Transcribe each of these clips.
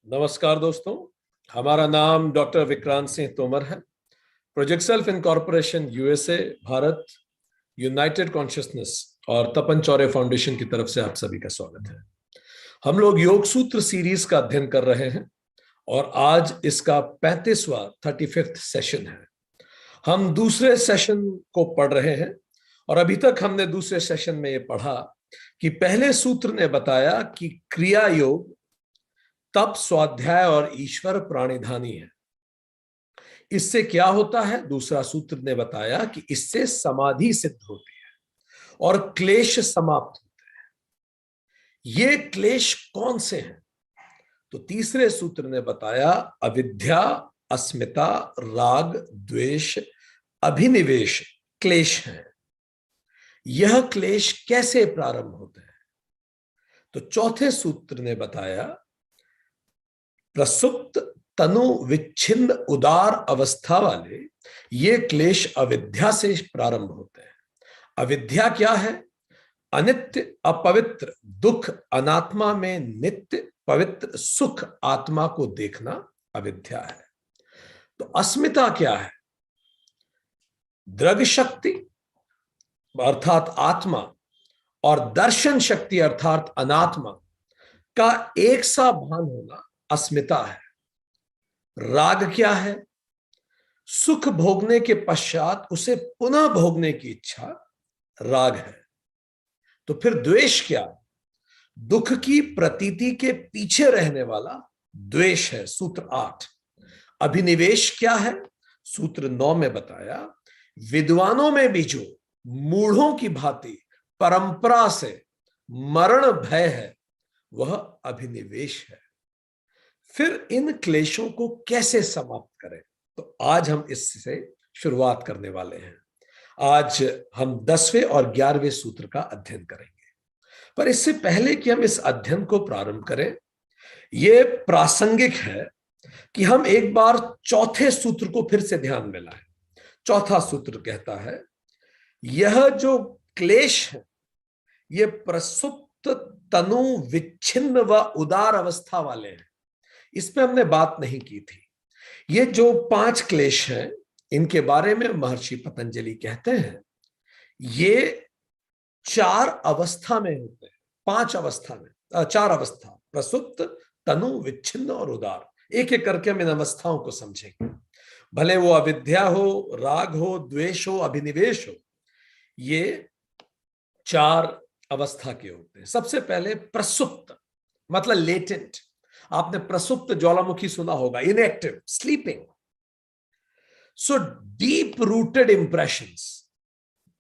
नमस्कार दोस्तों, हमारा नाम डॉक्टर विक्रांत सिंह तोमर है। Project self incorporation USA, Bharat, United consciousness और तपन चौरे फाउंडेशन की तरफ से आप सभी का स्वागत है। हम लोग योग सूत्र सीरीज का अध्ययन कर रहे हैं और आज इसका 35वां 35th सेशन है। हम दूसरे सेशन को पढ़ रहे हैं और अभी तक हमने दूसरे सेशन में यह पढ़ा कि पहले सूत्र ने बताया कि क्रिया योग, तप, स्वाध्याय और ईश्वर प्राणिधानी है। इससे क्या होता है? दूसरा सूत्र ने बताया कि इससे समाधि सिद्ध होती है और क्लेश समाप्त होते हैं। ये क्लेश कौन से हैं? तो तीसरे सूत्र ने बताया अविद्या, अस्मिता, राग, द्वेष, अभिनिवेश क्लेश हैं। यह क्लेश कैसे प्रारंभ होते हैं? तो चौथे सूत्र ने बताया प्रसुप्त, तनु विच्छिन्न, उदार अवस्था वाले ये क्लेश अविद्या से प्रारंभ होते हैं। अविद्या क्या है? अनित्य, अपवित्र, दुख, अनात्मा में नित्य पवित्र सुख आत्मा को देखना अविद्या है। तो अस्मिता क्या है? दृग शक्ति अर्थात आत्मा और दर्शन शक्ति अर्थात अनात्मा का एक सा भान होना अस्मिता है। राग क्या है? सुख भोगने के पश्चात उसे पुनः भोगने की इच्छा राग है। तो फिर द्वेष क्या है? दुख की प्रतीति के पीछे रहने वाला द्वेष है, सूत्र 8। अभिनिवेश क्या है? सूत्र 9 में बताया विद्वानों में भी जो मूढ़ों की भांति परंपरा से मरण भय है वह अभिनिवेश है। फिर इन क्लेशों को कैसे समाप्त करें? तो आज हम इससे शुरुआत करने वाले हैं। आज हम 10वें और 11वें सूत्र का अध्ययन करेंगे। पर इससे पहले कि हम इस अध्ययन को प्रारंभ करें, यह प्रासंगिक है कि हम एक बार चौथे सूत्र को फिर से ध्यान में लाएं। चौथा सूत्र कहता है यह जो क्लेश है ये प्रसुप्त, तनु विच्छिन्न व उदार अवस्था वाले हैं। इस पे हमने बात नहीं की थी। ये जो 5 क्लेश हैं इनके बारे में महर्षि पतंजलि कहते हैं ये 4 अवस्था में होते हैं। 5 अवस्था में 4 अवस्था, प्रसुप्त, तनु, विच्छिन्न और उदार। एक एक करके हम इन अवस्थाओं को समझेंगे। भले वो अविद्या हो, राग हो, द्वेष हो, अभिनिवेश हो, ये 4 अवस्था के होते हैं। सबसे पहले प्रसुप्त मतलब लेटेंट। आपने प्रसुप्त ज्वालामुखी सुना होगा, inactive, sleeping. So deep rooted impressions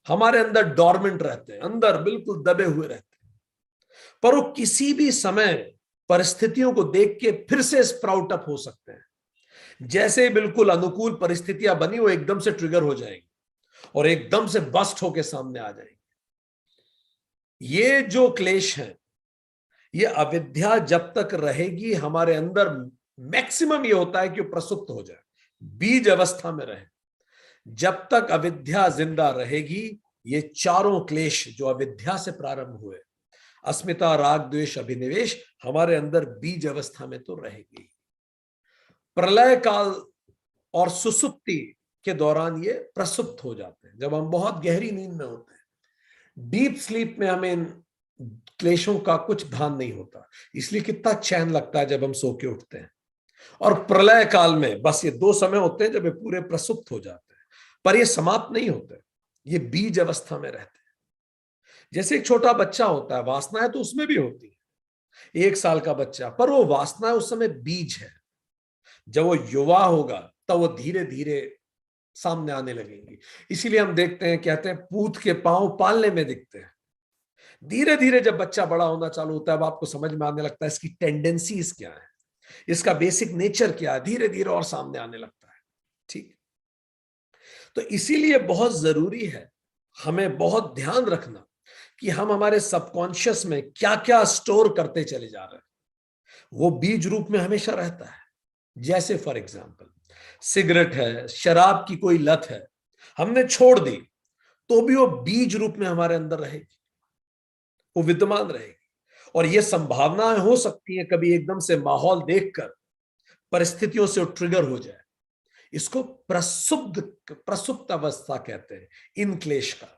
हमारे अंदर डॉर्मेंट रहते हैं, अंदर बिल्कुल दबे हुए रहते हैं, पर वो किसी भी समय परिस्थितियों को देख के फिर से स्प्राउट अप हो सकते हैं। जैसे बिल्कुल अनुकूल परिस्थितियां बनी वो एकदम से ट्रिगर हो जाएंगी और एकदम से बस्ट होके सामने आ जाएंगी। ये जो क्लेश हैं ये अविद्या जब तक रहेगी हमारे अंदर, मैक्सिमम ये होता है कि प्रसुप्त हो जाए, बीज अवस्था में रहे। जब तक अविद्या जिंदा रहेगी ये चारों क्लेश जो अविद्या से प्रारंभ हुए, अस्मिता, राग, द्वेष, अभिनिवेश, हमारे अंदर बीज अवस्था में तो रहेगी। प्रलय काल और सुसुप्ति के दौरान ये प्रसुप्त हो जाते हैं। जब हम बहुत गहरी नींद में होते हैं, डीप स्लीप में, हमें इन क्लेशों का कुछ भान नहीं होता, इसलिए कितना चैन लगता है जब हम सो के उठते हैं। और प्रलय काल में बस ये 2 समय होते हैं जब ये पूरे प्रसुप्त हो जाते हैं, पर ये समाप्त नहीं होते, ये बीज अवस्था में रहते हैं। जैसे एक छोटा बच्चा होता है, वासनाएं तो उसमें भी होती है, 1 साल का बच्चा, पर वो वासनाएं उस समय बीज है। जब वो युवा होगा तब वो धीरे धीरे सामने आने लगेंगी। इसीलिए हम देखते हैं, कहते हैं पूत के पांव पालने में दिखते हैं। धीरे धीरे जब बच्चा बड़ा होना चालू होता है अब आपको समझ में आने लगता है इसकी टेंडेंसीज क्या है, इसका बेसिक नेचर क्या है, धीरे धीरे और सामने आने लगता है। ठीक, तो इसीलिए बहुत जरूरी है, हमें बहुत ध्यान रखना कि हम हमारे सबकॉन्शियस में क्या क्या स्टोर करते चले जा रहे हैं। वो बीज रूप में हमेशा रहता है। जैसे फॉर एग्जाम्पल सिगरेट है, शराब की कोई लत है, हमने छोड़ दी तो भी वो बीज रूप में हमारे अंदर रहेगी, वो विद्यमान रहेगी। और ये संभावनाएं हो सकती हैं कभी एकदम से माहौल देखकर परिस्थितियों से ट्रिगर हो जाए। इसको प्रसुप्त अवस्था कहते हैं इन क्लेश का।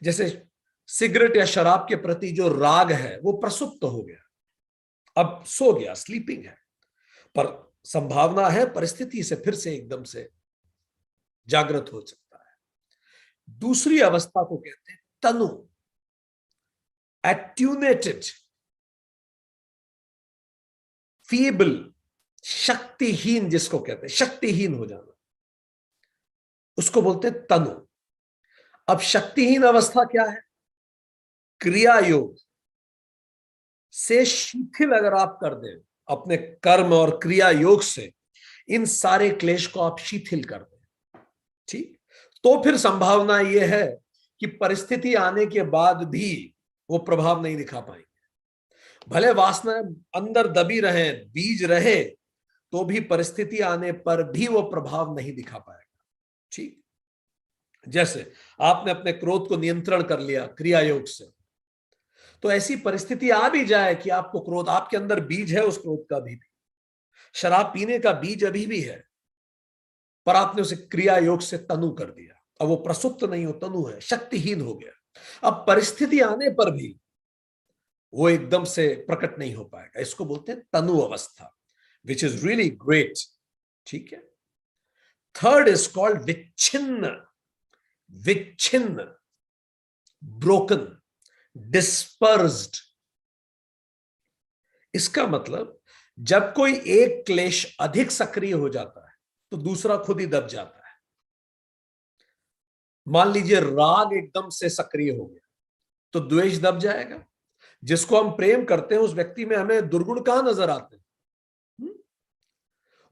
जैसे सिगरेट या शराब के प्रति जो राग है वो प्रसुप्त हो गया, अब सो गया, स्लीपिंग है, पर संभावना है परिस्थिति से फिर से एकदम से जागृत हो सकता है। दूसरी अवस्था को कहते हैं तनु, एट्यूनेटेड, फीबल, शक्तिहीन, जिसको कहते हैं शक्तिहीन हो जाना, उसको बोलते हैं तनु। अब शक्तिहीन अवस्था क्या है? क्रिया योग से शिथिल अगर आप कर दें, अपने कर्म और क्रिया योग से इन सारे क्लेश को आप शिथिल कर दें, ठीक, तो फिर संभावना यह है कि परिस्थिति आने के बाद भी वो प्रभाव नहीं दिखा पाएंगे। भले वासना अंदर दबी रहे, बीज रहे, तो भी परिस्थिति आने पर भी वो प्रभाव नहीं दिखा पाएगा। ठीक, जैसे आपने अपने क्रोध को नियंत्रण कर लिया क्रिया योग से, तो ऐसी परिस्थिति आ भी जाए कि आपको क्रोध, आपके अंदर बीज है उस क्रोध का भी, शराब पीने का बीज अभी भी है, पर आपने उसे क्रिया योग से तनु कर दिया। अब वो प्रसुप्त नहीं हो, तनु है, शक्तिहीन हो गया। अब परिस्थिति आने पर भी वो एकदम से प्रकट नहीं हो पाएगा। इसको बोलते हैं तनु अवस्था, विच इज रियली ग्रेट। ठीक है। थर्ड इज कॉल्ड विच्छिन्न, विच्छिन्न, ब्रोकन, डिस्पर्स्ड। इसका मतलब जब कोई एक क्लेश अधिक सक्रिय हो जाता है तो दूसरा खुद ही दब जाता है। मान लीजिए राग एकदम से सक्रिय हो गया तो द्वेष दब जाएगा। जिसको हम प्रेम करते हैं उस व्यक्ति में हमें दुर्गुण कहां नजर आते हैं,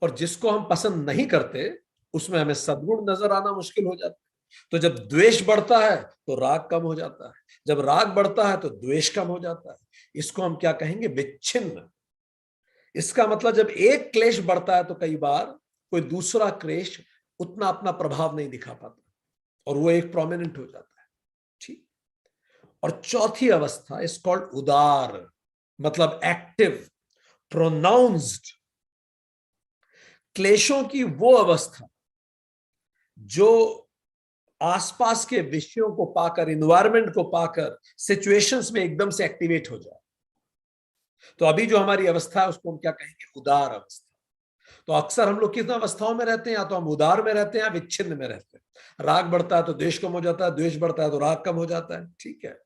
और जिसको हम पसंद नहीं करते उसमें हमें सद्गुण नजर आना मुश्किल हो जाता है। तो जब द्वेष बढ़ता है तो राग कम हो जाता है, जब राग बढ़ता है तो द्वेष कम हो जाता है। इसको हम क्या कहेंगे? विच्छिन्न। इसका मतलब जब एक क्लेश बढ़ता है तो कई बार कोई दूसरा क्लेश उतना अपना प्रभाव नहीं दिखा पाता और वो एक प्रोमिनेंट हो जाता है। ठीक। और चौथी अवस्था इज कॉल्ड उदार, मतलब एक्टिव, प्रोनाउंस्ड। क्लेशों की वो अवस्था जो आसपास के विषयों को पाकर, इन्वायरमेंट को पाकर, सिचुएशंस में एकदम से एक्टिवेट हो जाए। तो अभी जो हमारी अवस्था है उसको हम क्या कहेंगे? उदार अवस्था। तो अक्सर हम लोग किस अवस्थाओं में रहते हैं? या तो हम उदार में रहते हैं या विच्छिन्न में रहते हैं। राग बढ़ता है तो द्वेष कम हो जाता है, द्वेष बढ़ता है तो राग कम हो जाता है। ठीक है।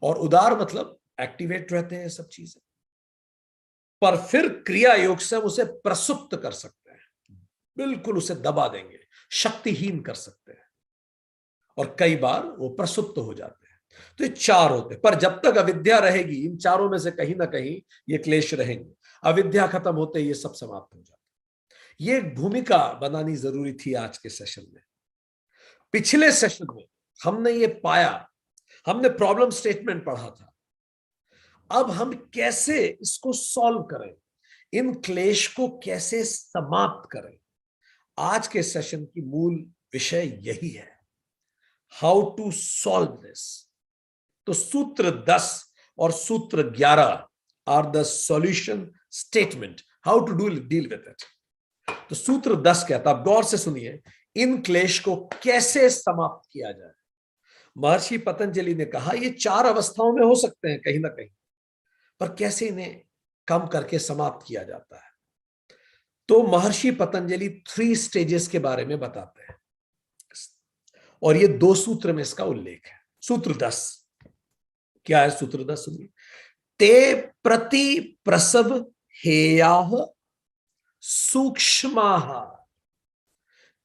और उदार मतलब एक्टिवेट रहते हैं सब चीजें, पर फिर क्रिया योग से हम उसे प्रसुप्त कर सकते हैं, बिल्कुल उसे दबा देंगे, शक्तिहीन कर सकते हैं, और कई बार वो प्रसुप्त हो जाते हैं। तो ये चार होते हैं, पर जब तक अविद्या रहेगी इन चारों में से कहीं ना कहीं ये क्लेश रहेंगे। अविद्या खत्म होते ही ये सब समाप्त हो जाता है। ये एक भूमिका बनानी जरूरी थी आज के सेशन में। पिछले सेशन में हमने ये पाया, हमने प्रॉब्लम स्टेटमेंट पढ़ा था। अब हम कैसे इसको सॉल्व करें, इन क्लेश को कैसे समाप्त करें, आज के सेशन की मूल विषय यही है, हाउ टू सॉल्व दिस। तो सूत्र 10 और सूत्र 11 are the solution statement, how to deal with it. तो सूत्र 10 कहता, आप गौर से सुनिए, इन क्लेश को कैसे समाप्त किया जाए। महर्षि पतंजलि ने कहा ये चार अवस्थाओं में हो सकते हैं कहीं ना कहीं, पर कैसे इन्हें कम करके समाप्त किया जाता है। तो महर्षि पतंजलि 3 स्टेजेस के बारे में बताते हैं, और ये 2 सूत्र में इसका उल्लेख है। सूत्र 10 क्या है? सूत्र 10 सुनिए। ते प्रति प्रसव हेयाः सूक्ष्माः,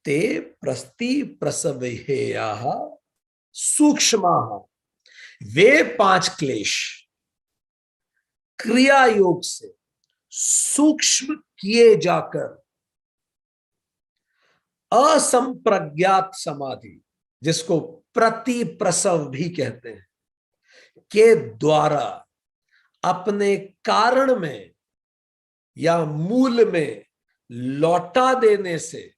ते प्रति प्रसव हेयाः सूक्ष्माः। वे 5 क्लेश क्रिया योग से सूक्ष्म किए जाकर असंप्रज्ञात समाधि, जिसको प्रति प्रसव भी कहते हैं, के द्वारा अपने कारण में या मूल में लौटा देने से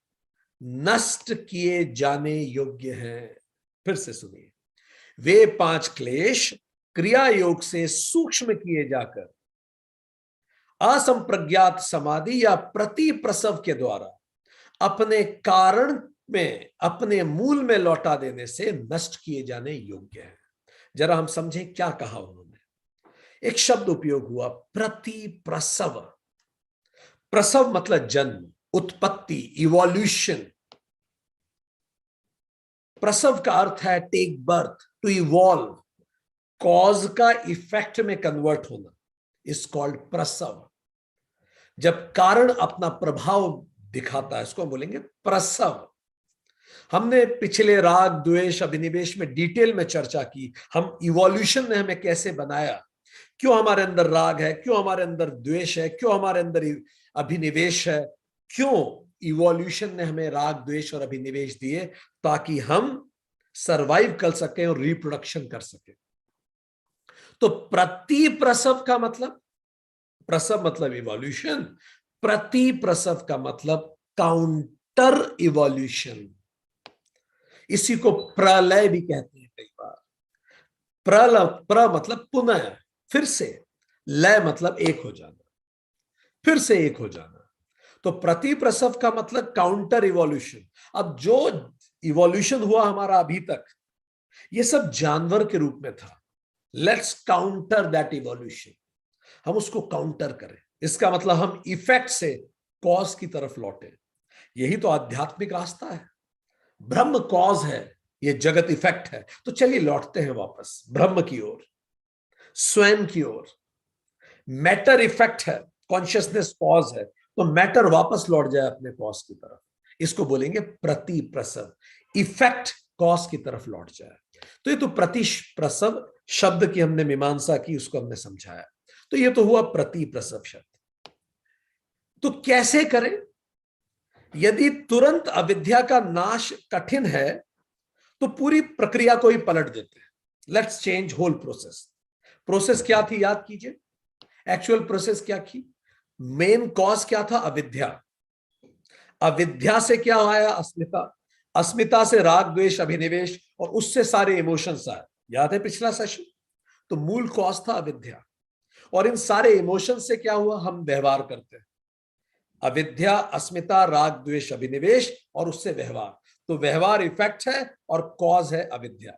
नष्ट किए जाने योग्य हैं। फिर से सुनिए, वे 5 क्लेश क्रिया योग से सूक्ष्म किए जाकर असंप्रज्ञात समाधि या प्रति प्रसव के द्वारा अपने कारण में, अपने मूल में लौटा देने से नष्ट किए जाने योग्य है। जरा हम समझें क्या कहा उन्होंने। एक शब्द उपयोग हुआ, प्रति प्रसव। प्रसव मतलब जन्म, उत्पत्ति, इवोल्यूशन। प्रसव का अर्थ है take birth, to evolve, cause का इफेक्ट में कन्वर्ट होना, इज कॉल्ड प्रसव। जब कारण अपना प्रभाव दिखाता है, इसको हम बोलेंगे प्रसव। हमने पिछले राग द्वेष अभिनिवेश में डिटेल में चर्चा की, हम इवोल्यूशन ने हमें कैसे बनाया, क्यों हमारे अंदर राग है, क्यों हमारे अंदर द्वेष है, क्यों हमारे अंदर अभिनिवेश है, क्यों इवोल्यूशन ने हमें राग द्वेष और अभिनिवेश दिए, ताकि हम सरवाइव कर सकें और रिप्रोडक्शन कर सकें। तो प्रति प्रसव का मतलब, प्रसव मतलब इवोल्यूशन, प्रति प्रसव का मतलब काउंटर इवोल्यूशन। इसी को प्रलय भी कहते हैं कई बार। प्र मतलब पुनः, फिर से, लय मतलब एक हो जाना, फिर से एक हो जाना। तो प्रति प्रसव का मतलब काउंटर इवोल्यूशन। अब जो इवोल्यूशन हुआ हमारा अभी तक, ये सब जानवर के रूप में था। लेट्स काउंटर दैट इवोल्यूशन, हम उसको काउंटर करें। इसका मतलब हम इफेक्ट से कॉज की तरफ लौटे। यही तो आध्यात्मिक रास्ता है। ब्रह्म कॉज है, ये जगत इफेक्ट है। तो चलिए लौटते हैं वापस ब्रह्म की ओर, स्वयं की ओर। मैटर इफेक्ट है, कॉन्शियसनेस कॉज है, तो मैटर वापस लौट जाए अपने कॉज की तरफ, इसको बोलेंगे प्रति प्रसव। इफेक्ट कॉज की तरफ लौट जाए। तो ये तो प्रति प्रसव शब्द की हमने मीमांसा की, उसको हमने समझाया। तो ये तो हुआ प्रति प्रसव शब्द। तो कैसे करें? यदि तुरंत अविद्या का नाश कठिन है तो पूरी प्रक्रिया को ही पलट देते हैं। Let's change whole process. Process क्या थी याद कीजिए, एक्चुअल प्रोसेस क्या थी? मेन कॉज क्या था? अविद्या। अविद्या से क्या आया? अस्मिता। अस्मिता से राग द्वेष अभिनिवेश, और उससे सारे इमोशंस आए। याद है पिछला सेशन? तो मूल कॉज था अविद्या, और इन सारे इमोशंस से क्या हुआ? हम व्यवहार करते हैं। अविद्या, अस्मिता, राग द्वेष अभिनिवेश, और उससे व्यवहार। तो व्यवहार इफेक्ट है और कॉज है अविद्या,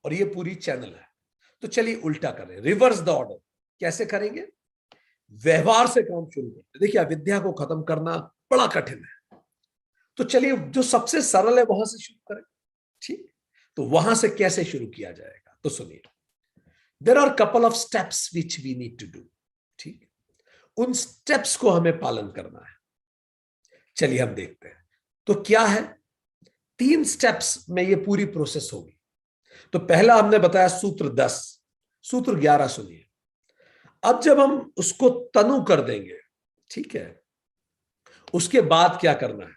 और ये पूरी चैनल है। तो चलिए उल्टा करें, रिवर्स द ऑर्डर। कैसे करेंगे? व्यवहार से काम शुरू करते। देखिए अविद्या को खत्म करना बड़ा कठिन है, तो चलिए जो सबसे सरल है वहां से शुरू करें। ठीक, तो वहां से कैसे शुरू किया जाएगा? तो सुनिए, there are couple of steps which we need to do. ठीक, उन स्टेप्स को हमें पालन करना है। चलिए हम देखते हैं तो क्या है। 3 स्टेप्स में ये पूरी प्रोसेस होगी। तो पहला हमने बताया सूत्र 10, सूत्र 11 सुनिए। अब जब हम उसको तनु कर देंगे, ठीक है, उसके बाद क्या करना है?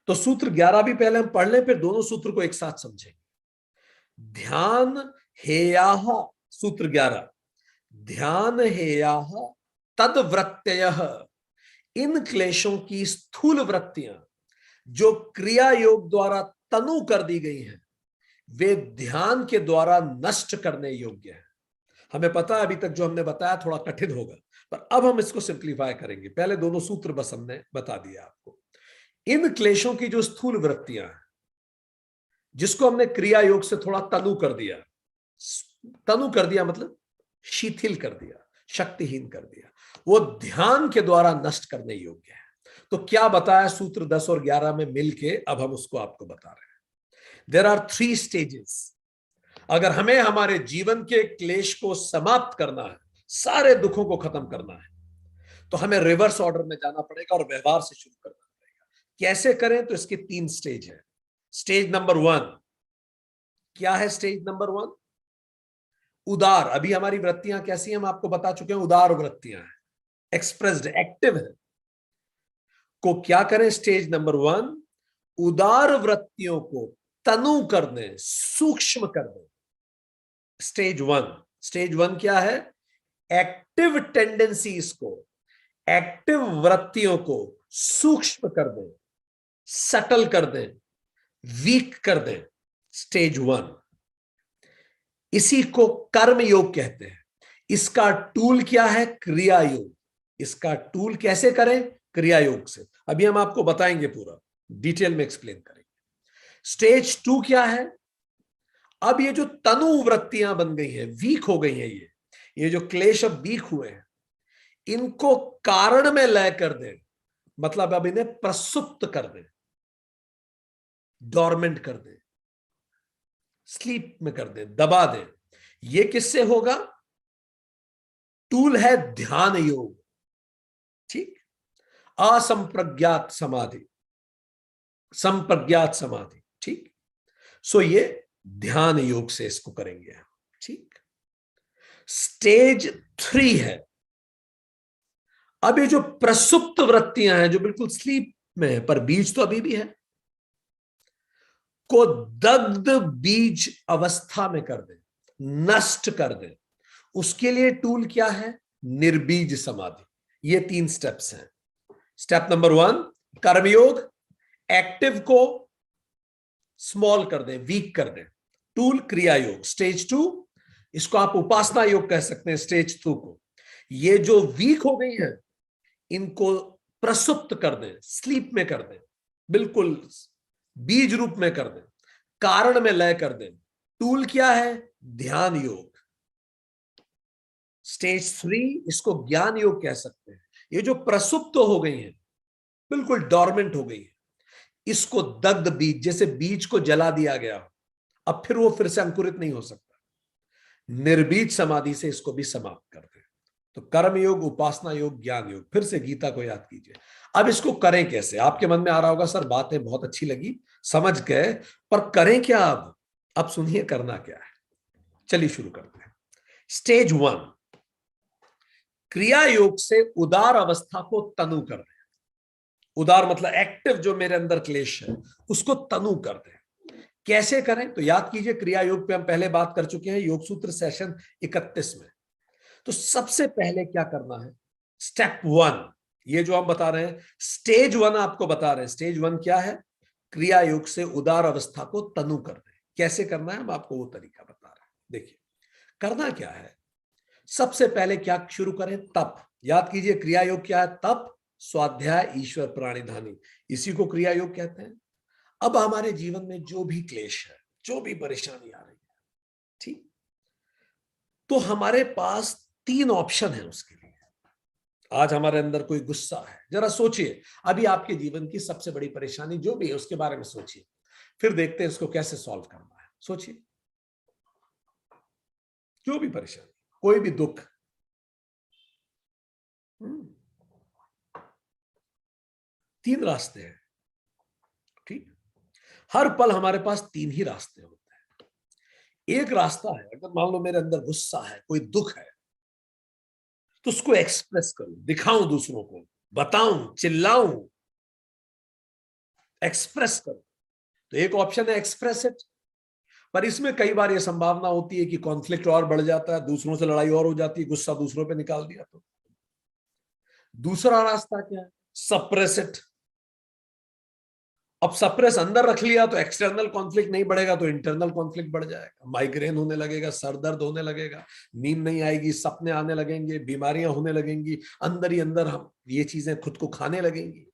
तो सूत्र 11 भी पहले हम पढ़ लें, फिर दोनों सूत्र को एक साथ समझेंगे। ध्यान हेयाह, सूत्र 11, ध्यान हेयाह तद वृत्तयः, इन क्लेशों की स्थूल वृत्तियां जो क्रिया योग द्वारा तनु कर दी गई हैं, वे ध्यान के द्वारा नष्ट करने योग्य है। हमें पता है अभी तक जो हमने बताया थोड़ा कठिन होगा, पर अब हम इसको सिंप्लीफाई करेंगे। पहले दोनों सूत्र बस हमने बता दिया आपको। इन क्लेशों की जो स्थूल वृत्तियां हैं, जिसको हमने क्रिया योग से थोड़ा तनु कर दिया, तनु कर दिया मतलब शिथिल कर दिया, शक्तिहीन कर दिया, वो ध्यान के द्वारा नष्ट करने योग्य है। तो क्या बताया सूत्र 10 और 11 में मिलके, अब हम उसको आपको बता रहे हैं। There are 3 stages. अगर हमें हमारे जीवन के क्लेश को समाप्त करना है, सारे दुखों को खत्म करना है, तो हमें रिवर्स ऑर्डर में जाना पड़ेगा और व्यवहार से शुरू करना पड़ेगा। कैसे करें? तो इसके 3 स्टेज है। स्टेज नंबर 1 क्या है? स्टेज नंबर 1 उदार। अभी हमारी वृत्तियां कैसी हैं हम आपको बता चुके हैं, उदार वृत्तियां हैं, एक्सप्रेस्ड, एक्टिव है। को क्या करें? स्टेज नंबर 1 उदार वृत्तियों को तनु कर दें, सूक्ष्म कर दें। स्टेज 1, स्टेज 1 क्या है? एक्टिव टेंडेंसीज को, एक्टिव वृत्तियों को सूक्ष्म कर दें, सटल कर दें, वीक कर दें। स्टेज 1। इसी को कर्म योग कहते हैं। इसका टूल क्या है? क्रिया योग। इसका टूल कैसे करें? क्रिया योग से। अभी हम आपको बताएंगे, पूरा डिटेल में एक्सप्लेन करेंगे। स्टेज 2 क्या है? अब ये जो तनु वृत्तियां बन गई हैं, वीक हो गई हैं, ये जो क्लेश अब वीक हुए हैं, इनको कारण में लय कर दे, मतलब अब इन्हें प्रसुप्त कर दे, डोरमेंट कर दे, स्लीप में कर दे, दबा दे। ये किससे होगा? टूल है ध्यान योग। ठीक, असंप्रज्ञात समाधि, संप्रज्ञात समाधि। ठीक, सो ये ध्यान योग से इसको करेंगे हम। ठीक, स्टेज 3 है। अब ये जो प्रसुप्त वृत्तियां हैं, जो बिल्कुल स्लीप में है पर बीज तो अभी भी है, को दग्ध बीज अवस्था में कर दे, नष्ट कर दे। उसके लिए टूल क्या है? निर्बीज समाधि। ये 3 स्टेप्स हैं। स्टेप नंबर 1 कर्मयोग, एक्टिव को स्मॉल कर दे, वीक कर दे। टूल क्रिया योग। स्टेज 2, इसको आप उपासना योग कह सकते हैं। स्टेज 2 को, ये जो वीक हो गई है, इनको प्रसुप्त कर दें, स्लीप में कर दें, बिल्कुल बीज रूप में कर दें, कारण में लय कर दें। टूल क्या है? ध्यान योग। स्टेज 3, इसको ज्ञान योग कह सकते हैं। ये जो प्रसुप्त हो गई है, बिल्कुल डोरमेंट हो गई है, इसको दग्ध बीज, जैसे बीज को जला दिया गया, अब फिर वो फिर से अंकुरित नहीं हो सकता, निर्बीज समाधि से इसको भी समाप्त कर दे। तो कर्म योग, उपासना योग, ज्ञान योग। फिर से गीता को याद कीजिए। अब इसको करें कैसे? आपके मन में आ रहा होगा, सर बातें बहुत अच्छी लगी, समझ गए, पर करें क्या? अब सुनिए करना क्या है। चलिए शुरू करते हैं। स्टेज 1, क्रिया योग से उदार अवस्था को तनु कर दें। उदार मतलब एक्टिव, जो मेरे अंदर क्लेश है उसको तनु कर दें। कैसे करें? तो याद कीजिए, क्रिया योग पे हम पहले बात कर चुके हैं, योग सूत्र सेशन 31 में। तो सबसे पहले क्या करना है? स्टेप 1, ये जो हम बता रहे हैं, स्टेज 1 आपको बता रहे हैं। स्टेज 1 क्या है? क्रिया योग से उदार अवस्था को तनु कर दें। कैसे करना है, हम आपको वो तरीका बता रहे हैं। देखिए करना क्या है। सबसे पहले क्या शुरू करें? तप। याद कीजिए, क्रिया योग क्या है? तप, स्वाध्याय, ईश्वर प्राणिधानी, इसी को क्रिया योग कहते हैं। अब हमारे जीवन में जो भी क्लेश है, जो भी परेशानी आ रही है, ठीक, तो हमारे पास 3 ऑप्शन है उसके लिए। आज हमारे अंदर कोई गुस्सा है, जरा सोचिए, अभी आपके जीवन की सबसे बड़ी परेशानी जो भी है उसके बारे में सोचिए, फिर देखते हैं इसको कैसे सॉल्व करना है। सोचिए, जो भी परेशानी, कोई भी दुख। 3 रास्ते हैं। ठीक, हर पल हमारे पास 3 ही रास्ते होते हैं। एक रास्ता है, अगर मान लो मेरे अंदर गुस्सा है, कोई दुख है, तो उसको एक्सप्रेस करूं, दिखाऊं, दूसरों को बताऊं, चिल्लाऊं, एक्सप्रेस करूं। तो एक ऑप्शन है एक्सप्रेस इट, पर इसमें कई बार यह संभावना होती है कि कॉन्फ्लिक्ट और बढ़ जाता है, दूसरों से लड़ाई और हो जाती है, गुस्सा दूसरों पे निकाल दिया तो। दूसरा रास्ता क्या है? Suppress it. अब सप्रेस अंदर रख लिया तो एक्सटर्नल कॉन्फ्लिक्ट नहीं बढ़ेगा, तो इंटरनल कॉन्फ्लिक्ट बढ़ जाएगा, माइग्रेन होने लगेगा, सर दर्द होने लगेगा, नींद नहीं आएगी, सपने आने लगेंगे, बीमारियां होने लगेंगी, अंदर ही अंदर हम ये चीजें खुद को खाने लगेंगी।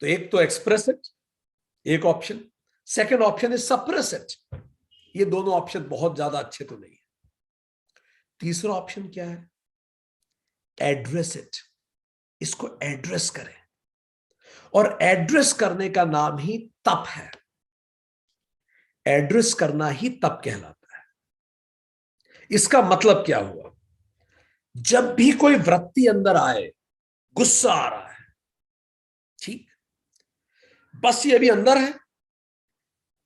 तो एक तो एक्सप्रेस इट, एक option. Second option is suppress it. ये दोनों ऑप्शन बहुत ज्यादा अच्छे तो नहीं है। तीसरा ऑप्शन क्या है? Address it. इसको एड्रेस करें, और एड्रेस करने का नाम ही तप है। एड्रेस करना ही तप कहलाता है। इसका मतलब क्या हुआ? जब भी कोई वृत्ति अंदर आए, गुस्सा आ रहा है, ठीक, बस ये अभी अंदर है,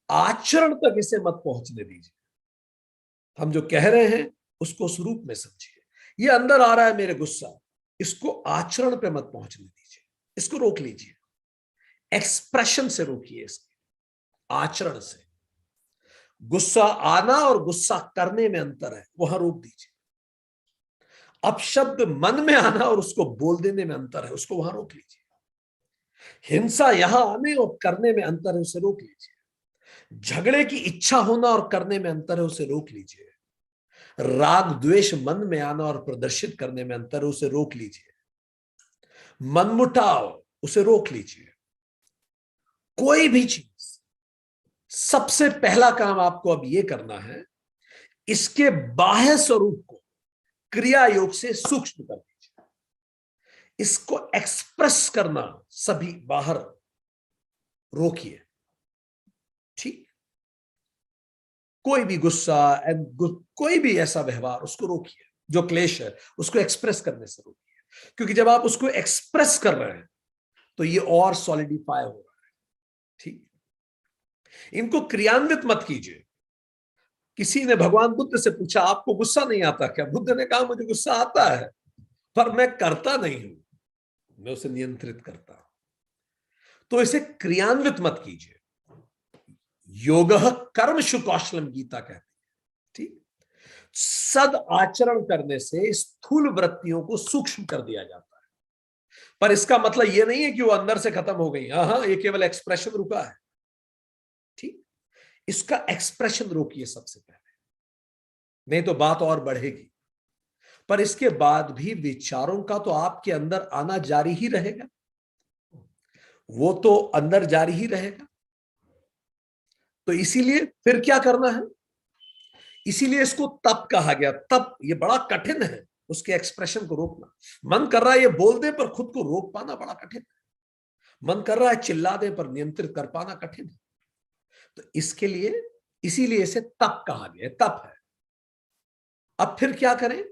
आचरण तक इसे मत पहुंचने दीजिए। हम जो कह रहे हैं उसको स्वरूप में समझिए। ये अंदर आ रहा है मेरे गुस्सा, इसको आचरण पे मत पहुंचने दीजिए, इसको रोक लीजिए। एक्सप्रेशन से रोकिए, इसके आचरण से। गुस्सा आना और गुस्सा करने में अंतर है, वहां रोक दीजिए। अपशब्द मन में आना और उसको बोल देने में अंतर है, उसको वहां रोक लीजिए। हिंसा यहां आने और करने में अंतर है, उसे रोक लीजिए। झगड़े की इच्छा होना और करने में अंतर है, उसे रोक लीजिए। राग द्वेष मन में आना और प्रदर्शित करने में अंतर है, उसे रोक लीजिए। मनमुटाव, उसे रोक लीजिए। कोई भी चीज, सबसे पहला काम आपको अब यह करना है, इसके बाह्य स्वरूप को क्रिया योग से सूक्ष्म कर दीजिए। इसको एक्सप्रेस करना सभी बाहर रोकिए। ठीक, कोई भी गुस्सा कोई भी ऐसा व्यवहार, उसको रोकिए। जो क्लेश है उसको एक्सप्रेस करने से रोकिए, क्योंकि जब आप उसको एक्सप्रेस कर रहे हैं तो ये और सॉलिडिफाई हो रहा है। ठीक, इनको क्रियान्वित मत कीजिए। किसी ने भगवान बुद्ध से पूछा, आपको गुस्सा नहीं आता क्या? बुद्ध ने कहा, मुझे गुस्सा आता है पर मैं करता नहीं हूं, मैं उसे नियंत्रित करता हूं। तो इसे क्रियान्वित मत कीजिए। योगः कर्मसु कौशलम, गीता कहती है। ठीक, सद आचरण करने से स्थूल वृत्तियों को सूक्ष्म कर दिया जाता है। पर इसका मतलब यह नहीं है कि वो अंदर से खत्म हो गई। हाँ, ये केवल एक्सप्रेशन रुका है। ठीक, इसका एक्सप्रेशन रोकिए सबसे पहले, नहीं तो बात और बढ़ेगी। पर इसके बाद भी विचारों का तो आपके अंदर आना जारी ही रहेगा, वो तो अंदर जारी ही रहेगा। तो इसीलिए फिर क्या करना है, इसीलिए इसको तप कहा गया। तप, ये बड़ा कठिन है, उसके एक्सप्रेशन को रोकना। मन कर रहा है ये बोल दे, पर खुद को रोक पाना बड़ा कठिन है। मन कर रहा है चिल्ला दे, पर नियंत्रित कर पाना कठिन है। तो इसके लिए, इसीलिए इसे तप कहा गया, तप है। अब फिर क्या करें,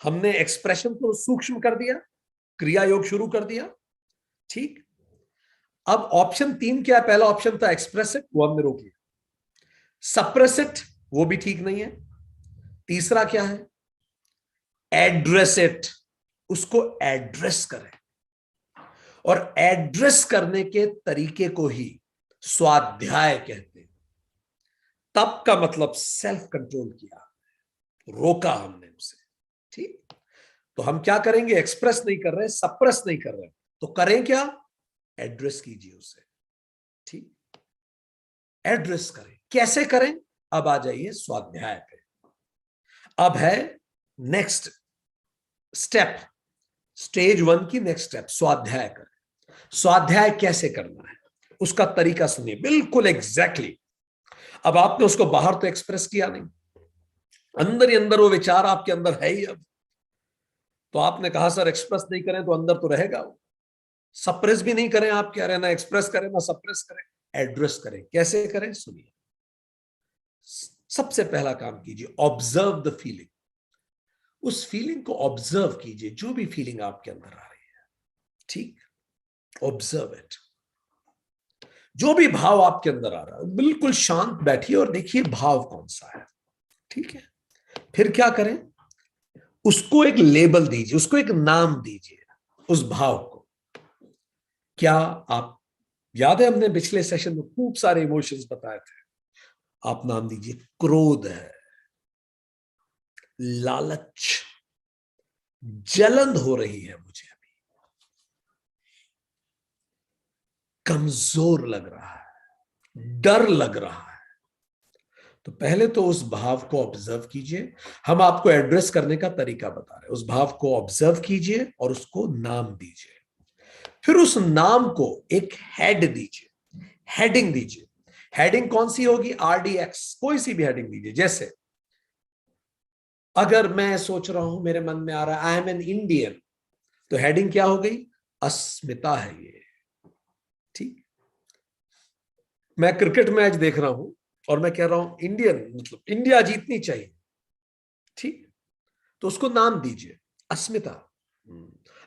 हमने एक्सप्रेशन को सूक्ष्म कर दिया, क्रिया योग शुरू कर दिया। ठीक, अब ऑप्शन 3 क्या है? पहला ऑप्शन था एक्सप्रेस इट, वो हमने रोक लिया। सप्रेस इट, वो भी ठीक नहीं है। तीसरा क्या है? एड्रेस इट, उसको एड्रेस करें। और एड्रेस करने के तरीके को ही स्वाध्याय कहते हैं। तप का मतलब सेल्फ कंट्रोल किया, रोका हमने उसे। ठीक, तो हम क्या करेंगे? एक्सप्रेस नहीं कर रहे, सप्रेस नहीं कर रहे, तो करें क्या? एड्रेस कीजिए उसे। ठीक, एड्रेस करें। कैसे करें? अब आ जाइए स्वाध्याय पे। अब है नेक्स्ट स्टेप, स्टेज 1 की नेक्स्ट स्टेप, स्वाध्याय करें। स्वाध्याय कैसे करना है उसका तरीका सुनिए, बिल्कुल एग्जैक्टली। अब आपने उसको बाहर तो एक्सप्रेस किया नहीं, अंदर ही अंदर वो विचार आपके अंदर है ही। अब तो आपने कहा सर एक्सप्रेस नहीं करें, तो अंदर तो रहेगा वो। सप्रेस भी नहीं करें, आप कह रहे हैं ना एक्सप्रेस करें ना सप्रेस करें, एड्रेस करें। कैसे करें सुनिए। सबसे पहला काम कीजिए, ऑब्जर्व द फीलिंग। उस फीलिंग को ऑब्जर्व कीजिए, जो भी फीलिंग आपके अंदर आ रही है। ठीक, ऑब्जर्व इट। जो भी भाव आपके अंदर आ रहा है, बिल्कुल शांत बैठिए और देखिए भाव कौन सा है। ठीक है, फिर क्या करें? उसको एक लेबल दीजिए, उसको एक नाम दीजिए, उस भाव को। क्या आप याद है, हमने पिछले सेशन में खूब सारे इमोशंस बताए थे। आप नाम दीजिए, क्रोध है, लालच, जलन हो रही है मुझे अभी, कमजोर लग रहा है, डर लग रहा है। तो पहले तो उस भाव को ऑब्जर्व कीजिए। हम आपको एड्रेस करने का तरीका बता रहे हैं। उस भाव को ऑब्जर्व कीजिए और उसको नाम दीजिए। फिर उस नाम को एक हेड दीजिए, हेडिंग दीजिए। हेडिंग कौन सी होगी? RDX, कोई सी भी हेडिंग दीजिए। जैसे अगर मैं सोच रहा हूं, मेरे मन में आ रहा है आई एम एन इंडियन, तो हेडिंग क्या हो गई? अस्मिता है ये। ठीक, मैं क्रिकेट मैच देख रहा हूं और मैं कह रहा हूं इंडियन, मतलब इंडिया जीतनी चाहिए। ठीक, तो उसको नाम दीजिए, अस्मिता।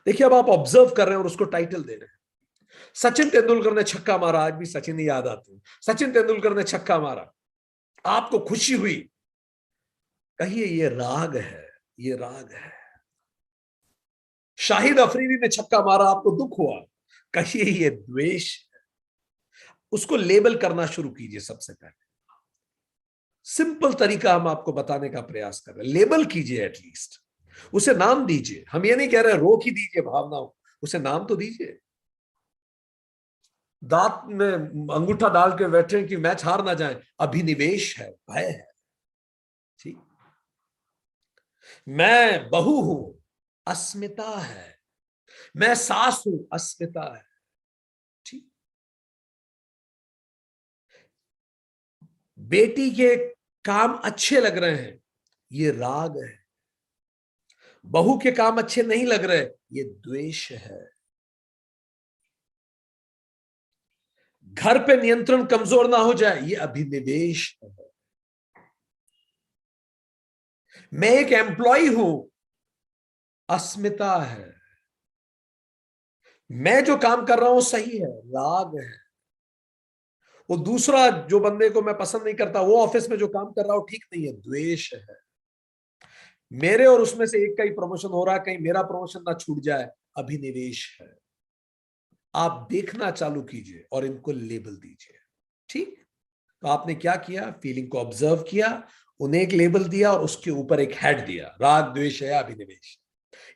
देखिए, अब आप ऑब्जर्व कर रहे हैं और उसको टाइटल दे रहे हैं। सचिन तेंदुलकर ने छक्का मारा, आज भी सचिन ही याद आते हैं। सचिन तेंदुलकर ने छक्का मारा, आपको खुशी हुई, कहिए ये राग है, ये राग है। शाहिद अफरीदी ने छक्का मारा, आपको दुख हुआ, कहिए ये द्वेष है। उसको लेबल करना शुरू कीजिए सबसे पहले। सिंपल तरीका हम आपको बताने का प्रयास कर रहे हैं। लेबल कीजिए, एटलीस्ट उसे नाम दीजिए। हम ये नहीं कह रहे रोक ही दीजिए भावनाओं, उसे नाम तो दीजिए। दांत में अंगूठा डाल के बैठे हैं कि मैच हार ना जाए, अभिनिवेश है, भय है। ठीक, मैं बहू हूं, अस्मिता है। मैं सास हूं, अस्मिता है। ठीक, बेटी के काम अच्छे लग रहे हैं, ये राग है। बहू के काम अच्छे नहीं लग रहे, ये द्वेष है। घर पे नियंत्रण कमजोर ना हो जाए, ये अभिनिवेश है। मैं एक एम्प्लॉय हूं, अस्मिता है। मैं जो काम कर रहा हूं सही है, राग है। वो दूसरा जो बंदे को मैं पसंद नहीं करता, वो ऑफिस में जो काम कर रहा हूं ठीक नहीं है, द्वेष है। मेरे और उसमें से एक का ही प्रमोशन हो रहा है, कहीं मेरा प्रमोशन ना छूट जाए, अभिनिवेश है। आप देखना चालू कीजिए और इनको लेबल दीजिए। ठीक, तो आपने क्या किया, फीलिंग को ऑब्जर्व किया, उन्हें एक लेबल दिया और उसके ऊपर एक हेड दिया, राग द्वेष है, अभिनिवेश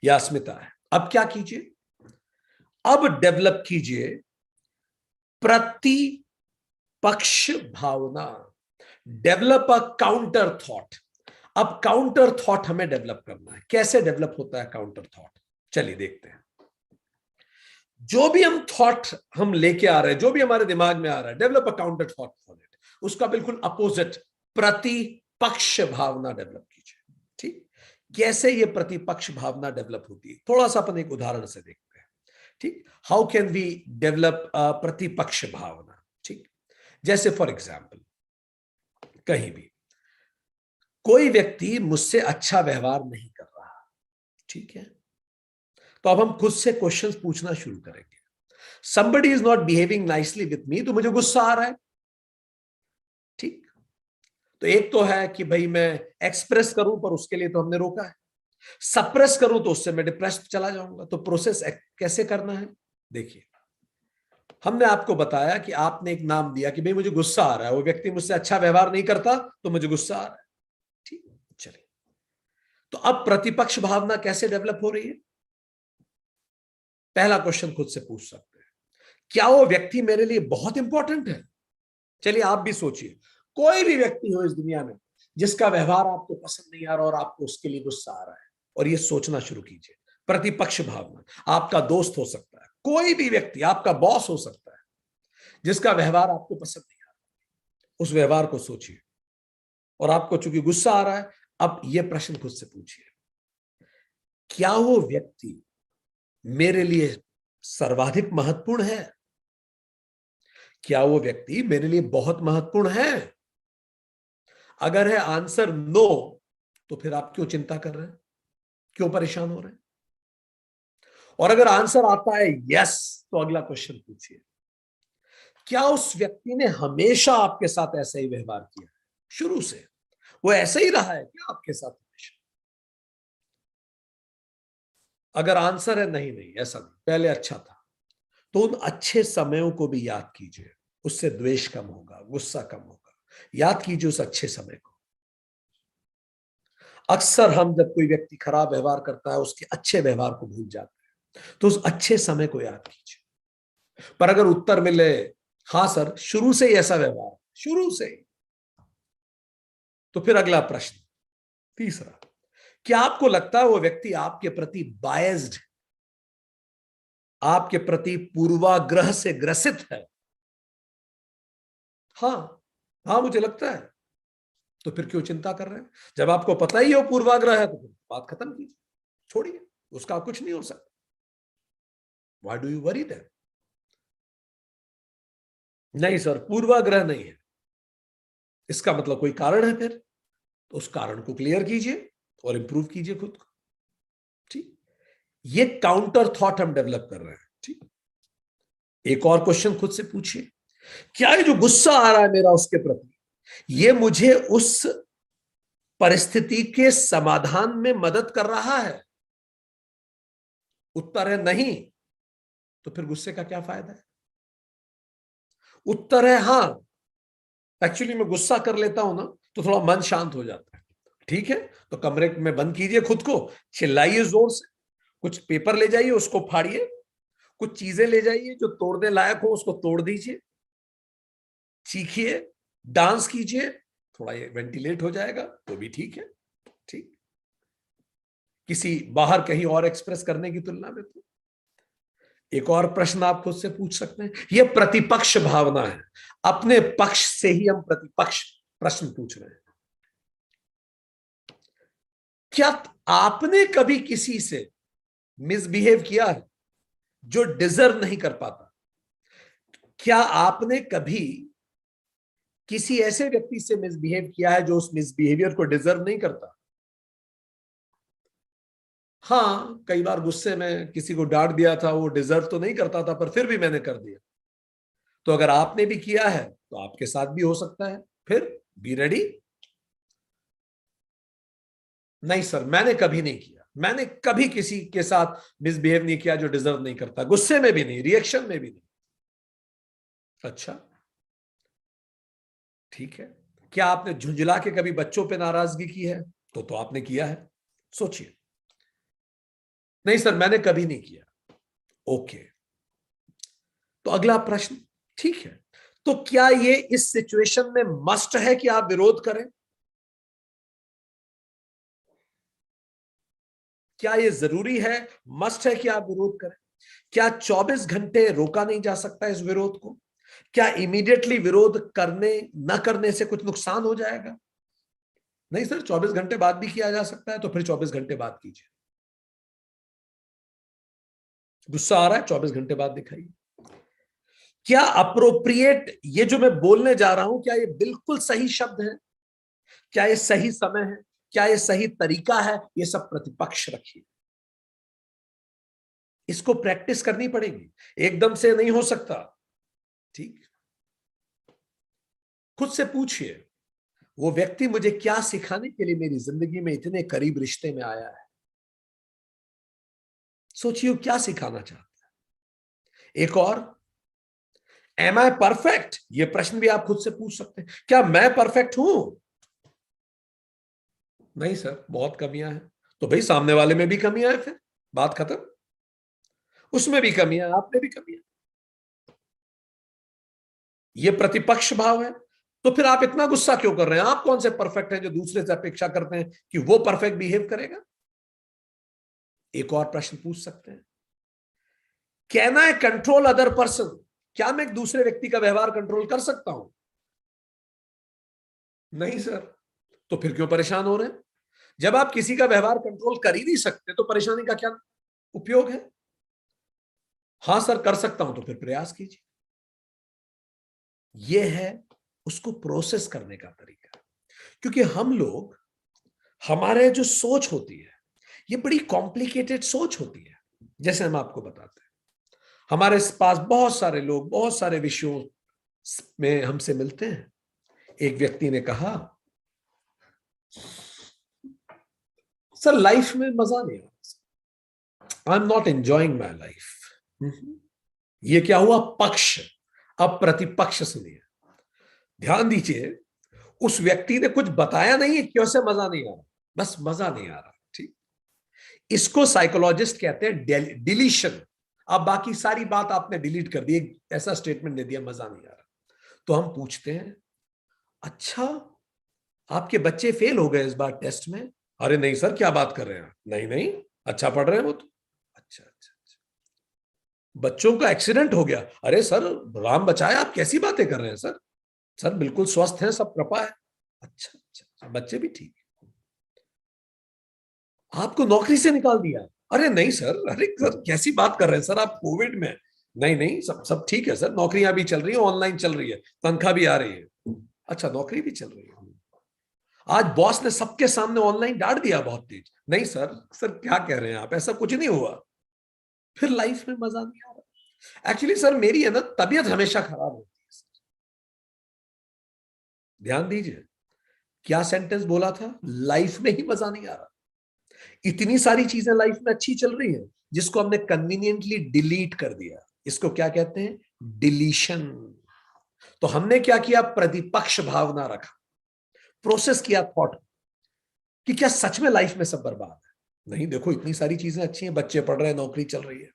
या अस्मिता है। अब क्या कीजिए, अब डेवलप कीजिए प्रतिपक्ष भावना। Develop a counter thought. अब काउंटर थॉट हमें डेवलप करना है। कैसे डेवलप होता है काउंटर थॉट, चलिए देखते हैं। जो भी हम थॉट हम लेके आ रहे हैं, जो भी हमारे दिमाग में आ रहा है, develop a counter thought for it. उसका बिल्कुल अपोजिट प्रतिपक्ष भावना डेवलप कीजिए। ठीक, कैसे ये प्रतिपक्ष भावना डेवलप होती है, थोड़ा सा अपन एक उदाहरण से देखते हैं। ठीक, हाउ कैन वी डेवलप प्रतिपक्ष भावना। ठीक, जैसे फॉर एग्जाम्पल, कहीं भी कोई व्यक्ति मुझसे अच्छा व्यवहार नहीं कर रहा, ठीक है, तो अब हम खुद से क्वेश्चंस पूछना शुरू करेंगे। somebody is not behaving nicely with me, तो मुझे गुस्सा आ रहा है। ठीक, तो एक तो है कि भाई मैं एक्सप्रेस करूं, पर उसके लिए तो हमने रोका है। सप्रेस करूं तो उससे मैं डिप्रेस चला जाऊंगा। तो प्रोसेस कैसे करना है, देखिए। हमने आपको बताया कि आपने एक नाम दिया कि भाई मुझे गुस्सा आ रहा है, वो व्यक्ति मुझसे अच्छा व्यवहार नहीं करता तो मुझे गुस्सा आ रहा है। ठीक, चलिए, तो अब प्रतिपक्ष भावना कैसे डेवलप हो रही है। पहला क्वेश्चन खुद से पूछ सकते हैं, क्या वो व्यक्ति मेरे लिए बहुत इंपॉर्टेंट है। चलिए आप भी सोचिए, कोई भी व्यक्ति हो इस दुनिया में जिसका व्यवहार आपको पसंद नहीं आ रहा और आपको उसके लिए गुस्सा आ रहा है, और ये सोचना शुरू कीजिए। प्रतिपक्ष भावना, आपका दोस्त हो सकता है, कोई भी व्यक्ति, आपका बॉस हो सकता है, जिसका व्यवहार आपको पसंद नहीं आ रहा, उस व्यवहार को सोचिए। और आपको चूंकि गुस्सा आ रहा है, अब यह प्रश्न खुद से पूछिए, क्या वो व्यक्ति मेरे लिए सर्वाधिक महत्वपूर्ण है। क्या वो व्यक्ति मेरे लिए बहुत महत्वपूर्ण है। अगर है आंसर नो, तो फिर आप क्यों चिंता कर रहे हैं, क्यों परेशान हो रहे हैं। और अगर आंसर आता है यस, तो अगला क्वेश्चन पूछिए, क्या उस व्यक्ति ने हमेशा आपके साथ ऐसा ही व्यवहार किया, शुरू से वो ऐसा ही रहा है क्या आपके साथ हमेशा। अगर आंसर है नहीं नहीं ऐसा नहीं, पहले अच्छा था, तो उन अच्छे समयों को भी याद कीजिए। उससे द्वेष कम होगा, गुस्सा कम होगा। याद कीजिए उस अच्छे समय को। अक्सर हम जब कोई व्यक्ति खराब व्यवहार करता है, उसके अच्छे व्यवहार को भूल जाते हैं, तो उस अच्छे समय को याद कीजिए। पर अगर उत्तर मिले हाँ सर शुरू से ही ऐसा व्यवहार, शुरू से ही, तो फिर अगला प्रश्न, तीसरा, क्या आपको लगता है वो व्यक्ति आपके प्रति बायस्ड, आपके प्रति पूर्वाग्रह से ग्रसित है। हाँ, हाँ मुझे लगता है। तो फिर क्यों चिंता कर रहे हैं, जब आपको पता ही है वो पूर्वाग्रह है, तो फिर बात खत्म कीजिए, छोड़िए, उसका कुछ नहीं हो सकता। Why do you worry that. नहीं सर पूर्वाग्रह नहीं है, इसका मतलब कोई कारण है फिर, तो उस कारण को क्लियर कीजिए और इंप्रूव कीजिए खुद को। ठीक, ये काउंटर थॉट हम डेवलप कर रहे हैं। ठीक, एक और क्वेश्चन खुद से पूछिए, क्या ये जो गुस्सा आ रहा है मेरा उसके प्रति, ये मुझे उस परिस्थिति के समाधान में मदद कर रहा है। उत्तर है नहीं, तो फिर गुस्से का क्या फायदा है। उत्तर है हाँ, एक्चुअली मैं गुस्सा कर लेता हूं ना, तो थोड़ा मन शांत हो जाता है। ठीक है, तो कमरे में बंद कीजिए खुद को, चिल्लाइए जोर से, कुछ पेपर ले जाइए, उसको फाड़िए, कुछ चीजें ले जाइए जो तोड़ने लायक हो, उसको तोड़ दीजिए, चीखिए, डांस कीजिए, थोड़ा ये वेंटिलेट हो जाएगा तो भी ठीक है। ठीक, किसी बाहर कहीं और एक्सप्रेस करने की तुलना में। तो एक और प्रश्न आप खुद से पूछ सकते हैं, यह प्रतिपक्ष भावना है, अपने पक्ष से ही हम प्रतिपक्ष प्रश्न पूछ रहे हैं। क्या आपने कभी किसी से मिसबिहेव किया है जो डिजर्व नहीं कर पाता? क्या आपने कभी किसी ऐसे व्यक्ति से मिसबिहेव किया है जो उस मिसबिहेवियर को डिजर्व नहीं करता? हाँ, कई बार गुस्से में किसी को डांट दिया था, वो डिजर्व तो नहीं करता था, पर फिर भी मैंने कर दिया। तो अगर आपने भी किया है तो आपके साथ भी हो सकता है। फिर बी रेडी। नहीं सर, मैंने कभी नहीं किया, मैंने कभी किसी के साथ मिसबिहेव नहीं किया जो डिजर्व नहीं करता, गुस्से में भी नहीं, रिएक्शन में भी नहीं। अच्छा, ठीक है। क्या आपने झुंझला के कभी बच्चों पे नाराजगी की है? तो आपने किया है, सोचिए। नहीं सर, मैंने कभी नहीं किया। ओके, तो अगला प्रश्न, ठीक है, तो क्या ये इस सिचुएशन में मस्ट है कि आप विरोध करें? क्या ये जरूरी है, मस्ट है कि आप विरोध करें? क्या 24 घंटे रोका नहीं जा सकता इस विरोध को? क्या इमीडिएटली विरोध करने न करने से कुछ नुकसान हो जाएगा? नहीं सर, 24 घंटे बाद भी किया जा सकता है, तो फिर 24 घंटे बाद कीजिए। गुस्सा आ रहा है, 24 घंटे बाद दिखाइए। क्या अप्रोप्रिएट, ये जो मैं बोलने जा रहा हूं, क्या ये बिल्कुल सही शब्द है? क्या ये सही समय है? क्या ये सही तरीका है? ये सब प्रतिपक्ष रखिए। इसको प्रैक्टिस करनी पड़ेगी, एकदम से नहीं हो सकता। ठीक, खुद से पूछिए, वो व्यक्ति मुझे क्या सिखाने के लिए मेरी जिंदगी में इतने करीब रिश्ते में आया है? सोचिए क्या सिखाना चाहता है। एक और, एम आई परफेक्ट, ये प्रश्न भी आप खुद से पूछ सकते हैं, क्या मैं परफेक्ट हूं? नहीं सर, बहुत कमियां हैं। तो भाई सामने वाले में भी कमियां हैं, फिर बात खत्म। उसमें भी कमियां, आप में भी कमियां। ये प्रतिपक्ष भाव है। तो फिर आप इतना गुस्सा क्यों कर रहे हैं? आप कौन से परफेक्ट हैं जो दूसरे से अपेक्षा करते हैं कि वो परफेक्ट बिहेव करेगा? एक और प्रश्न पूछ सकते हैं, can I control other person? क्या मैं एक दूसरे व्यक्ति का व्यवहार कंट्रोल कर सकता हूं? नहीं सर, तो फिर क्यों परेशान हो रहे हैं? जब आप किसी का व्यवहार कंट्रोल कर ही नहीं सकते तो परेशानी का क्या उपयोग है? हां सर, कर सकता हूं, तो फिर प्रयास कीजिए। यह है उसको प्रोसेस करने का तरीका। क्योंकि हम लोग, हमारे जो सोच होती है, ये बड़ी कॉम्प्लिकेटेड सोच होती है। जैसे हम आपको बताते हैं, हमारे पास बहुत सारे लोग बहुत सारे विषयों में हमसे मिलते हैं। एक व्यक्ति ने कहा, सर लाइफ में मजा नहीं आ रहा, I am not enjoying my life. ये क्या हुआ? पक्ष। अब प्रतिपक्ष सुनिए, ध्यान दीजिए। उस व्यक्ति ने कुछ बताया नहीं है क्यों से मजा नहीं आ रहा, बस मजा नहीं आ रहा। ठीक, इसको साइकोलॉजिस्ट कहते हैं डिलीशन। अब बाकी सारी बात आपने डिलीट कर दी, ऐसा स्टेटमेंट दे दिया, मजा नहीं आ रहा। तो हम पूछते हैं, अच्छा आपके बच्चे फेल हो गए इस बार टेस्ट में? अरे नहीं सर, क्या बात कर रहे हैं? नहीं नहीं, अच्छा पढ़ रहे हैं वो तो। अच्छा अच्छा अच्छा। बच्चों का एक्सीडेंट हो गया? अरे सर, राम बचाए, आप कैसी बातें कर रहे हैं सर? सर बिल्कुल स्वस्थ हैं, सब कृपा है। अच्छा अच्छा अच्छा, बच्चे भी ठीक। आपको नौकरी से निकाल दिया? अरे नहीं सर, अरे सर कैसी बात कर रहे हैं सर, आप कोविड में। नहीं नहीं, सब सब ठीक है सर, नौकरियां भी चल रही है, ऑनलाइन चल रही है, तनख्वाह भी आ रही है। अच्छा, नौकरी भी चल रही है। आज बॉस ने सबके सामने ऑनलाइन डांट दिया बहुत तेज। नहीं सर, सर क्या कह रहे हैं आप, ऐसा कुछ नहीं हुआ। फिर लाइफ में मजा नहीं आ रहा। एक्चुअली सर मेरी है ना तबीयत हमेशा खराब होती है। ध्यान दीजिए, क्या सेंटेंस बोला था? लाइफ में ही मजा नहीं आ रहा। इतनी सारी चीजें लाइफ में अच्छी चल रही है जिसको हमने कन्वीनियंटली डिलीट कर दिया। इसको क्या कहते हैं? डिलीशन। तो हमने क्या किया? प्रतिपक्ष भावना रखा, प्रोसेस किया थॉट कि क्या सच में लाइफ में सब बर्बाद है? नहीं, देखो इतनी सारी चीजें अच्छी हैं, बच्चे पढ़ रहे हैं, नौकरी चल रही है।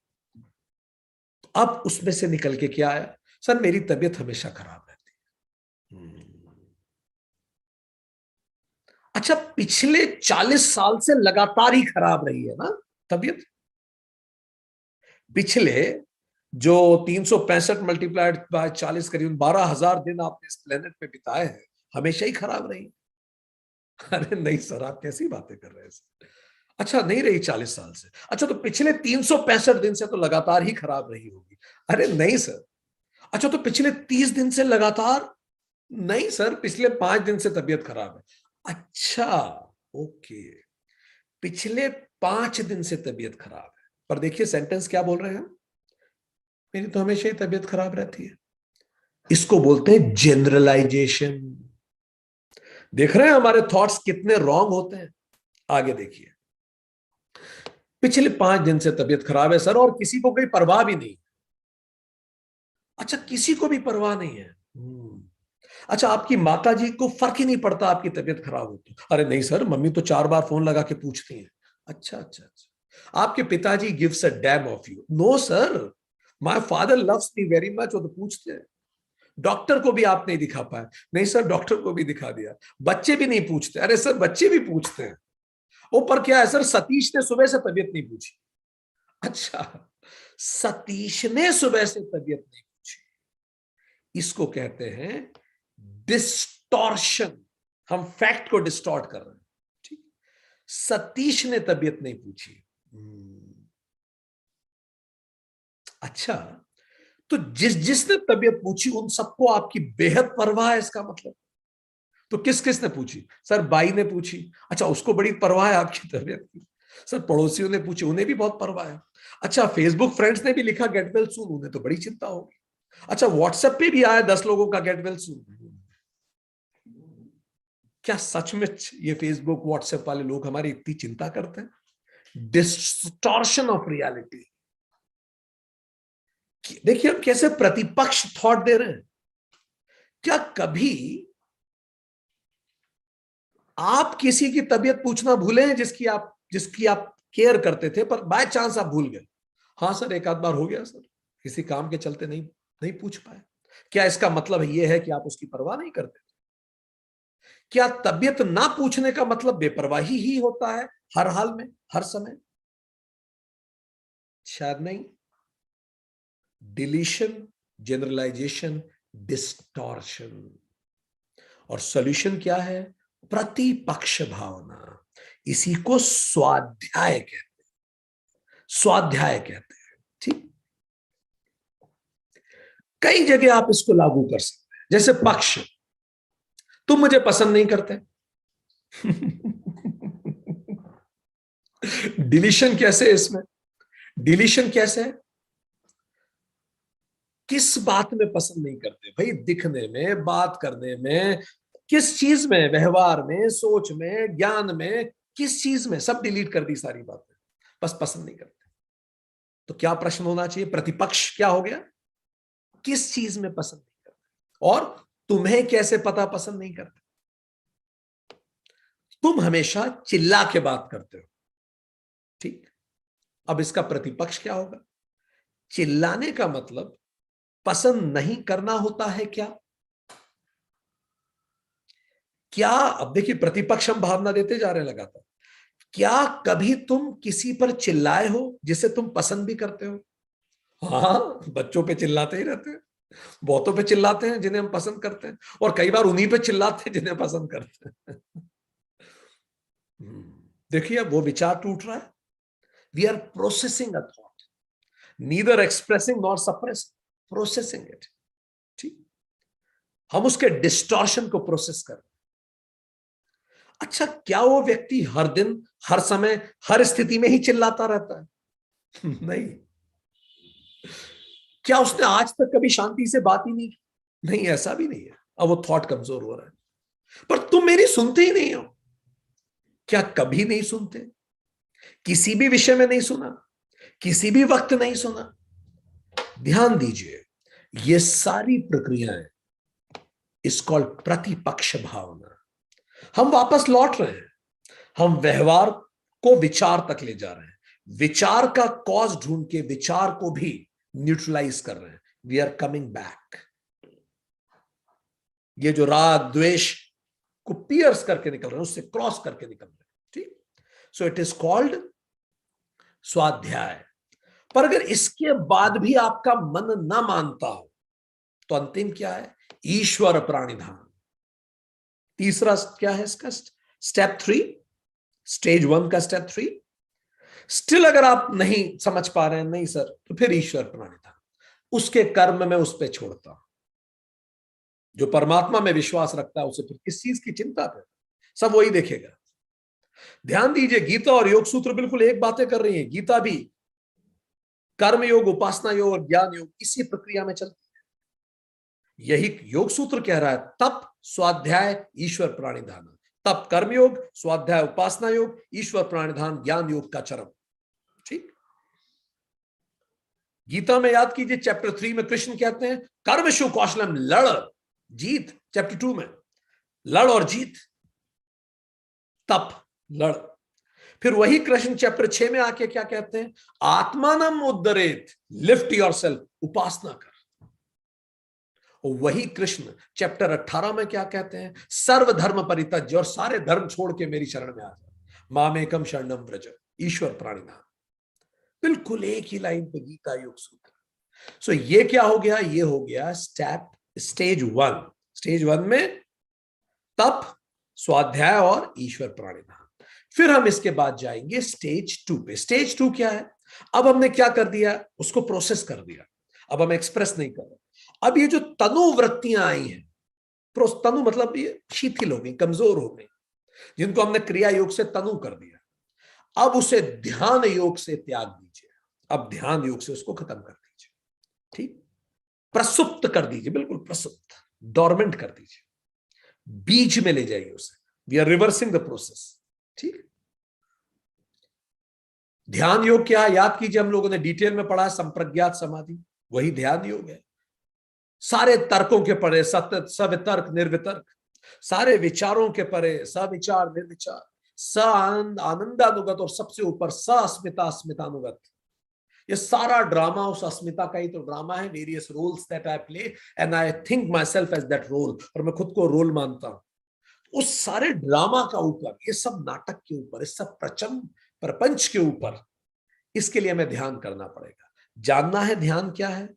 अब उसमें से निकल के क्या आया? सर मेरी तबीयत हमेशा खराब रहती है। अच्छा, पिछले 40 साल से लगातार ही खराब रही है ना तबीयत? पिछले जो 365 मल्टीप्लाइड बाय 40, करीब 12,000 दिन आपने इस प्लेनेट पे बिताए हैं, हमेशा ही खराब रही? अरे नहीं सर, आप कैसी बातें कर रहे हैं सर? अच्छा, नहीं रही 40 साल से? अच्छा, तो पिछले 365 दिन से तो लगातार ही खराब रही होगी? अरे नहीं सर। अच्छा, तो पिछले 30 दिन से लगातार? नहीं सर, पिछले 5 दिन से तबीयत खराब है। अच्छा, ओके, पिछले 5 दिन से तबीयत खराब है। पर देखिए सेंटेंस क्या बोल रहे हैं, मेरी तो हमेशा ही तबीयत खराब रहती है। इसको बोलते हैं जनरलाइजेशन। देख रहे हैं हमारे थॉट्स कितने रॉन्ग होते हैं? आगे देखिए, पिछले 5 दिन से तबीयत खराब है सर, और किसी को कोई परवाह भी नहीं। अच्छा, किसी को भी परवाह नहीं है। अच्छा, आपकी माता जी को फर्क ही नहीं पड़ता आपकी तबीयत खराब होती? अरे नहीं सर, मम्मी तो 4 बार फोन लगा के पूछती हैं। अच्छा अच्छा अच्छा। आपके पिताजी gives a damn of you? No sir, my father loves me very much. वो तो पूछते हैं। डॉक्टर को भी आप नहीं दिखा पाए? नहीं सर, डॉक्टर को भी दिखा दिया। बच्चे भी नहीं पूछते? अरे सर, बच्चे भी पूछते हैं। ऊपर क्या है सर, सतीश ने सुबह से तबीयत नहीं पूछी। अच्छा, सतीश ने सुबह से तबीयत नहीं पूछी। इसको कहते हैं डिस्टॉर्शन। हम फैक्ट को डिस्टॉर्ट कर रहे हैं। ठीक, सतीश ने तबीयत नहीं पूछी। अच्छा, तो जिसने तबीयत पूछी उन सबको आपकी बेहद परवाह है, इसका मतलब? तो किस किस ने पूछी? सर बाई ने पूछी। अच्छा, उसको बड़ी परवाह है आपकी तबीयत की। सर पड़ोसियों ने पूछी, उन्हें भी बहुत परवाह है। अच्छा, फेसबुक फ्रेंड्स ने भी लिखा गेट वेल सून, उन्हें तो बड़ी चिंता होगी। अच्छा, व्हाट्सएप पे भी आया 10 लोगों का गेट वेल सून। क्या सच में ये फेसबुक व्हाट्सएप वाले लोग हमारी इतनी चिंता करते हैं? Distortion of reality. देखिए हम कैसे प्रतिपक्ष थॉट दे रहे हैं। क्या कभी आप किसी की तबीयत पूछना भूले हैं, जिसकी आप केयर करते थे, पर बाय चांस आप भूल गए? हाँ सर, एक आध बार हो गया सर, किसी काम के चलते नहीं नहीं पूछ पाए। क्या इसका मतलब यह है कि आप उसकी परवाह नहीं करते? क्या तबीयत ना पूछने का मतलब बेपरवाही ही होता है हर हाल में, हर समय? शायद नहीं। Deletion, generalization, distortion. और सॉल्यूशन क्या है? प्रतिपक्ष भावना। इसी को स्वाध्याय कहते हैं। ठीक, कई जगह आप इसको लागू कर सकते हैं। जैसे पक्ष, तुम मुझे पसंद नहीं करते। डिलीशन कैसे है इसमें? डिलीशन कैसे है? किस बात में पसंद नहीं करते भाई? दिखने में, बात करने में, किस चीज में? व्यवहार में, सोच में, ज्ञान में, किस चीज में? सब डिलीट कर दी सारी बातें, बस पसंद नहीं करते। तो क्या प्रश्न होना चाहिए? प्रतिपक्ष क्या हो गया? किस चीज में पसंद नहीं करते, और तुम्हें कैसे पता पसंद नहीं करते? तुम हमेशा चिल्ला के बात करते हो। ठीक, अब इसका प्रतिपक्ष क्या होगा? चिल्लाने का मतलब पसंद नहीं करना होता है क्या? क्या, अब देखिए प्रतिपक्ष हम भावना देते जा रहे हैं लगातार। क्या कभी तुम किसी पर चिल्लाए हो जिसे तुम पसंद भी करते हो? हाँ, बच्चों पे चिल्लाते ही रहते हैं, बहुतों पे चिल्लाते हैं जिन्हें हम पसंद करते हैं, और कई बार उन्हीं पे चिल्लाते हैं जिन्हें पसंद करते हैं। देखिए अब वो विचार टूट रहा है। We are processing a thought, neither expressing nor suppressing, processing it. ठीक, हम उसके डिस्टॉर्शन को प्रोसेस कर। अच्छा, क्या वो व्यक्ति हर दिन, हर समय, हर स्थिति में ही चिल्लाता रहता है? नहीं। क्या उसने आज तक कभी शांति से बात ही नहीं की? नहीं, ऐसा भी नहीं है। अब वो थॉट कमजोर हो रहा है। पर तुम मेरी सुनते ही नहीं हो। क्या कभी नहीं सुनते? किसी भी विषय में नहीं सुना? किसी भी वक्त नहीं सुना? ध्यान दीजिए, ये सारी प्रक्रियाएं इस कॉल्ड प्रतिपक्ष भावना। हम वापस लौट रहे हैं। हम व्यवहार को विचार तक ले जा रहे हैं। विचार का कॉज ढूंढ के विचार को भी न्यूट्रलाइज कर रहे हैं, वी आर कमिंग बैक। ये जो राग द्वेष को पियर्स करके निकल रहे हैं, उससे क्रॉस करके निकल रहे हैं, ठीक। सो इट इज कॉल्ड स्वाध्याय। पर अगर इसके बाद भी आपका मन ना मानता हो तो अंतिम क्या है? ईश्वर प्राणिधान। तीसरा क्या है इसका? स्टेप 3, स्टेज 1 का स्टेप 3। स्टिल अगर आप नहीं समझ पा रहे हैं, नहीं सर, तो फिर ईश्वर प्राणिधान। उसके कर्म में उस पर छोड़ता हूं। जो परमात्मा में विश्वास रखता है उसे फिर किस चीज की चिंता है, सब वही देखेगा। ध्यान दीजिए, गीता और योग सूत्र बिल्कुल एक बातें कर रही है। गीता भी कर्म योग, उपासना योग और ज्ञान योग इसी प्रक्रिया में चलती है। यही योग सूत्र कह रहा है, तप स्वाध्याय ईश्वर प्राणिधान। तप कर्म योग, स्वाध्याय उपासना योग, ईश्वर प्राणिधान ज्ञान योग का चरम, ठीक। गीता में याद कीजिए चैप्टर 3 में कृष्ण कहते हैं कर्मशु कौशलम, लड़ जीत। चैप्टर 2 में लड़ और जीत, तप लड़। फिर वही कृष्ण चैप्टर 6 में आके क्या कहते हैं? आत्मानम उद्धरेत, लिफ्ट योरसेल्फ, उपासना कर। और वही कृष्ण चैप्टर 18 में क्या कहते हैं? सर्व धर्म परित्यज्य, और सारे धर्म छोड़ के मेरी शरण में आ जा, मामेकम शरणम व्रज, ईश्वर प्राणिनाम। बिल्कुल एक ही लाइन पे गीता योग सूत्र। सो ये क्या हो गया? ये हो गया स्टेज 1। स्टेज 1 में तप, स्वाध्याय और ईश्वर प्राणिधान। फिर हम इसके बाद जाएंगे स्टेज 2 पे। स्टेज 2 क्या है? अब हमने क्या कर दिया? उसको प्रोसेस कर दिया, अब हम एक्सप्रेस नहीं कर रहे। अब ये जो तनु वृत्तियां आई हैं, तनु मतलब ये शिथिल हो गई, कमजोर हो गई, जिनको हमने क्रिया योग से तनु कर दिया, अब उसे ध्यान योग से त्याग दीजिए। अब ध्यान योग से उसको खत्म कर दीजिए, ठीक। प्रसुप्त कर दीजिए, बिल्कुल प्रसुप्त, डोरमेंट कर दीजिए, बीज में ले जाइए उसे। We are reversing the process, ठीक। ध्यान योग क्या है? याद कीजिए, हम लोगों ने डिटेल में पढ़ा है, संप्रज्ञात समाधि, वही ध्यान योग है। सारे तर्कों के परे सत्य, सवितर्क निर्वितर्क, सारे विचारों के परे सविचार निर्विचार, स आनंद आनंदानुगत, और सबसे ऊपर स अस्मिता अस्मितानुगत। ये सारा ड्रामा उस अस्मिता का ही तो ड्रामा है। Various roles that I play and I think myself as that role, और मैं खुद को रोल मानता हूं। उस सारे ड्रामा का ऊपर, ये सब नाटक के ऊपर, इस सब प्रचंड प्रपंच के ऊपर, इसके लिए हमें ध्यान करना पड़ेगा। जानना है ध्यान क्या है?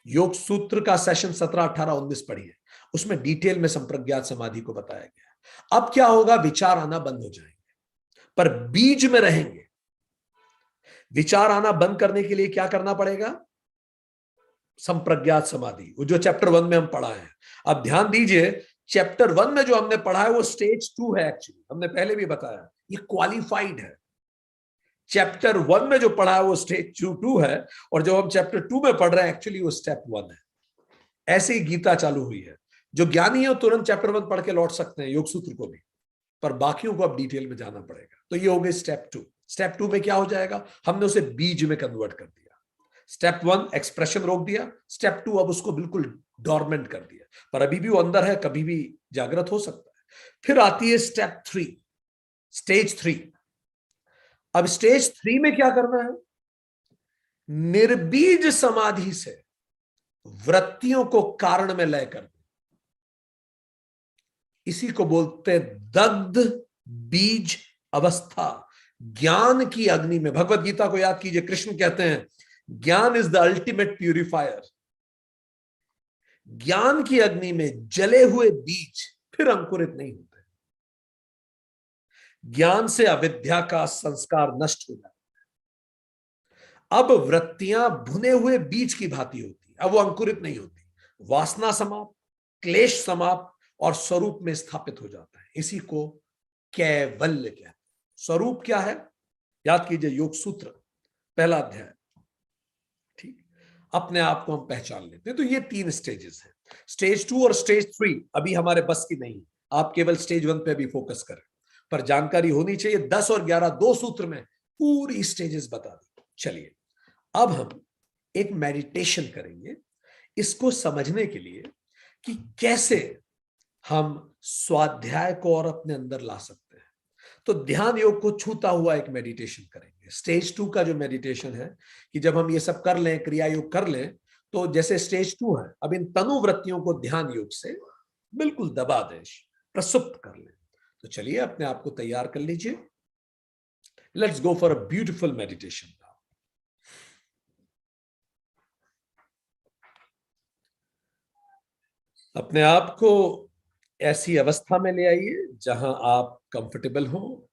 योग सूत्र का सेशन 17, 18, 19 पढ़िए, उसमें डिटेल में संप्रज्ञात समाधि को बताया गया है। अब क्या होगा? विचार आना बंद हो जाएंगे, पर बीज में रहेंगे। विचार आना बंद करने के लिए क्या करना पड़ेगा? संप्रज्ञात समाधि, जो चैप्टर 1 में हम पढ़ा है। अब ध्यान दीजिए, चैप्टर 1 में जो हमने पढ़ा है वो स्टेज 2 है। एक्चुअली हमने पहले भी बताया, ये क्वालिफाइड है। चैप्टर 1 में जो पढ़ा है वो स्टेज 2 है, और जो हम चैप्टर 2 में पढ़ रहे हैं एक्चुअली वो स्टेप 1 है। ऐसे ही गीता चालू हुई है। जो ज्ञानी है तुरंत चैप्टर 1 पढ़ के लौट सकते हैं, योग सूत्र को भी, पर बाकियों को अब डिटेल में जाना पड़ेगा। तो ये हो गई स्टेप 2। स्टेप 2 में क्या हो जाएगा? हमने उसे बीज में कन्वर्ट कर दिया। स्टेप 1 एक्सप्रेशन रोक दिया, स्टेप 2 अब उसको बिल्कुल डोरमेंट कर दिया, पर अभी भी वो अंदर है, कभी भी जागृत हो सकता है। फिर आती है स्टेप 3, स्टेज 3। अब स्टेज 3 में क्या करना है? निर्बीज समाधि से वृत्तियों को कारण में लय कर दे। इसी को बोलते हैं दग्ध बीज अवस्था। ज्ञान की अग्नि में, भगवत गीता को याद कीजिए, कृष्ण कहते हैं ज्ञान इज द अल्टीमेट प्यूरिफायर। ज्ञान की अग्नि में जले हुए बीज फिर अंकुरित नहीं होते। ज्ञान से अविद्या का संस्कार नष्ट हो जाता है। अब वृत्तियां भुने हुए बीज की भांति होती, अब वो अंकुरित नहीं होती। वासना समाप्त, क्लेश समाप्त, और स्वरूप में स्थापित हो जाता है। इसी को कैवल्य कहते हैं। स्वरूप क्या है? याद कीजिए, योग सूत्र पहला अध्याय, ठीक। अपने आप को हम पहचान लेते हैं। तो ये 3 स्टेजेस हैं। स्टेज 2 और स्टेज 3 अभी हमारे बस की नहीं, आप केवल स्टेज 1 पे भी फोकस करें, पर जानकारी होनी चाहिए। 10 और 11 2 सूत्र में पूरी स्टेजेस बता दी। चलिए अब हम एक मेडिटेशन करेंगे इसको समझने के लिए कि कैसे हम स्वाध्याय को और अपने अंदर ला सकते हैं। तो ध्यान योग को छूता हुआ एक मेडिटेशन करेंगे। करेंगे। स्टेज 2 का जो मेडिटेशन है कि जब हम ये सब कर लें, क्रिया योग कर लें, तो जैसे स्टेज 2 है, अब इन तनुवृत्तियों को ध्यान योग से बिल्कुल दबा दें, प्रसुप्त कर लें। तो चलिए अपने आप को तैयार कर लीजिए। Let's go for a beautiful meditation. अपने आप को ऐसी अवस्था में ले आइए जहां आप कंफर्टेबल हो,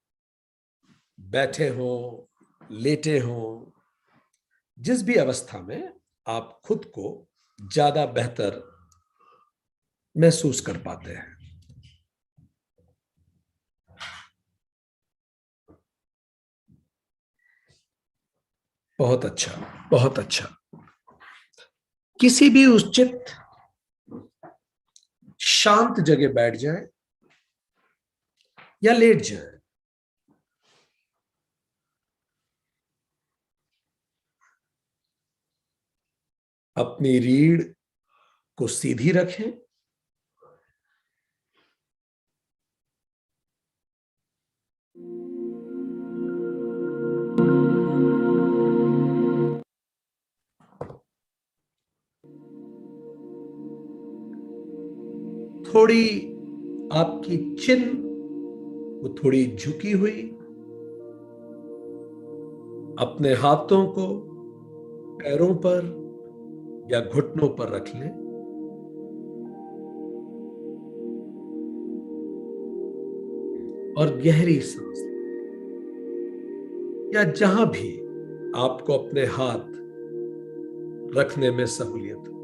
बैठे हो, लेटे हो, जिस भी अवस्था में आप खुद को ज्यादा बेहतर महसूस कर पाते हैं। बहुत अच्छा, बहुत अच्छा। किसी भी उचित शांत जगह बैठ जाए या लेट जाए। अपनी रीढ़ को सीधी रखें। थोड़ी आपकी चिन वो थोड़ी झुकी हुई, अपने हाथों को पैरों पर या घुटनों पर रख लें और गहरी सांस लें। या जहां भी आपको अपने हाथ रखने में सहूलियत हो।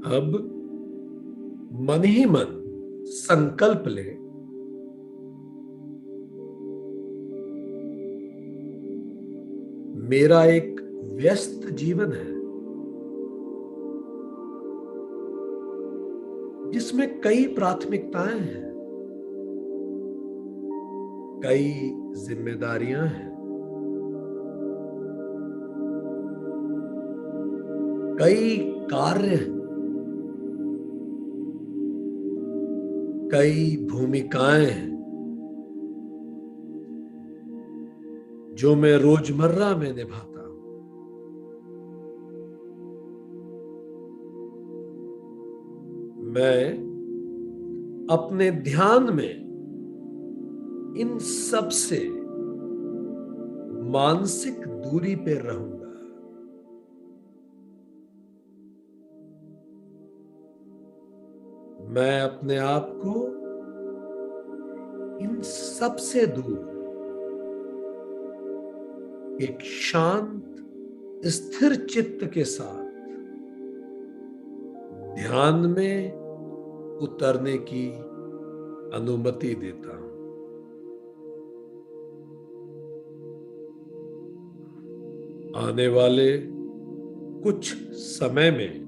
अब मन ही मन संकल्प लें, मेरा एक व्यस्त जीवन है जिसमें कई प्राथमिकताएं हैं, कई जिम्मेदारियां हैं, कई कार्य हैं, कई भूमिकाएं हैं जो मैं रोजमर्रा में निभाता हूं। मैं अपने ध्यान में इन सब से मानसिक दूरी पे रहूंगा। मैं अपने आप को इन सब से दूर एक शांत स्थिर चित्त के साथ ध्यान में उतरने की अनुमति देता हूं। आने वाले कुछ समय में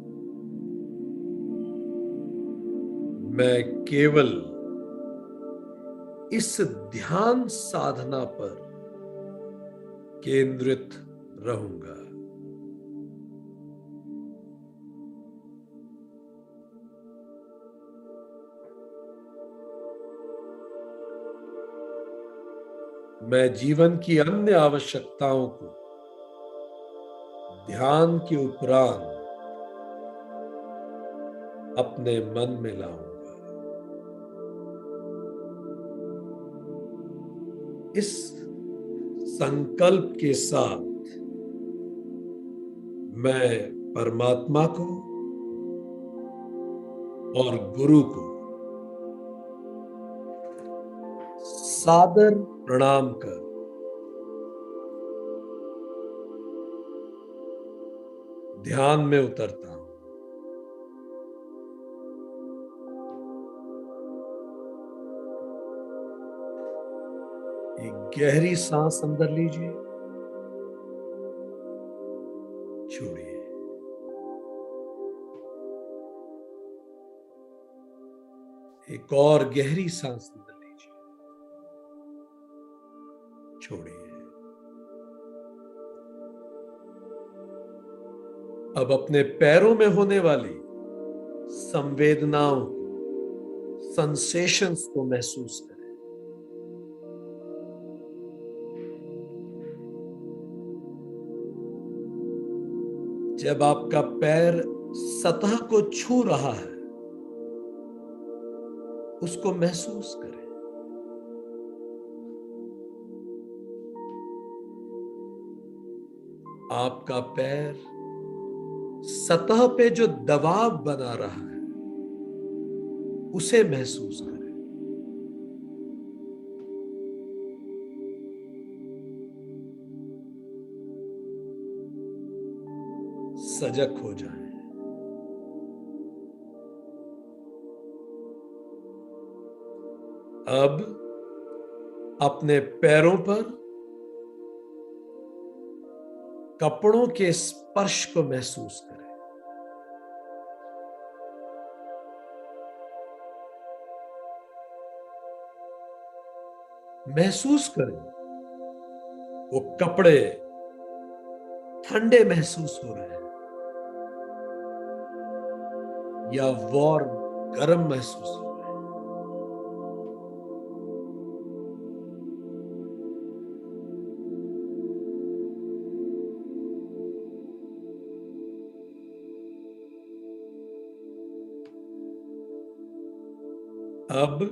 मैं केवल इस ध्यान साधना पर केंद्रित रहूंगा। मैं जीवन की अन्य आवश्यकताओं को ध्यान के उपरांत अपने मन में लाऊंगा। इस संकल्प के साथ मैं परमात्मा को और गुरु को सादर प्रणाम कर ध्यान में उतरता हूं। एक गहरी सांस अंदर लीजिए, छोड़िए। एक और गहरी सांस अंदर लीजिए, छोड़िए। अब अपने पैरों में होने वाली संवेदनाओं को सेंसेशंस को महसूस करें। जब आपका पैर सतह को छू रहा है, उसको महसूस करें। आपका पैर सतह पे जो दबाव बना रहा है, उसे महसूस करें। सजग हो जाएं। अब अपने पैरों पर कपड़ों के स्पर्श को महसूस करें। महसूस करें वो कपड़े ठंडे महसूस हो रहे हैं या वार्म, गर्म महसूस हो रहे हैं। अब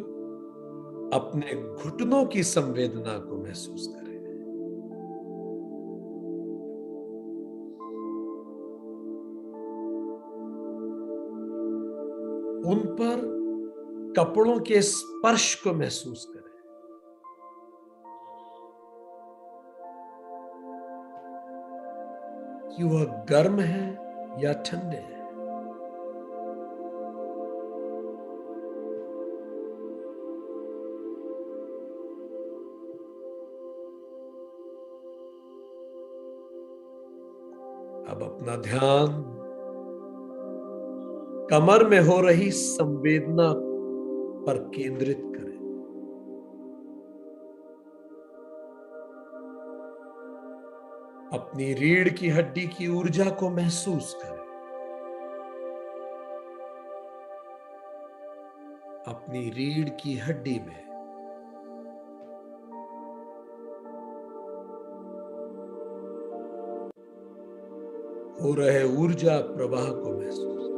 अपने घुटनों की संवेदना को महसूस करें। उन पर कपड़ों के स्पर्श को महसूस करें। कि वह गर्म है या ठंडे हैं। अब अपना ध्यान कमर में हो रही संवेदना पर केंद्रित करें। अपनी रीढ़ की हड्डी की ऊर्जा को महसूस करें। अपनी रीढ़ की हड्डी में हो रहे ऊर्जा प्रवाह को महसूस करें।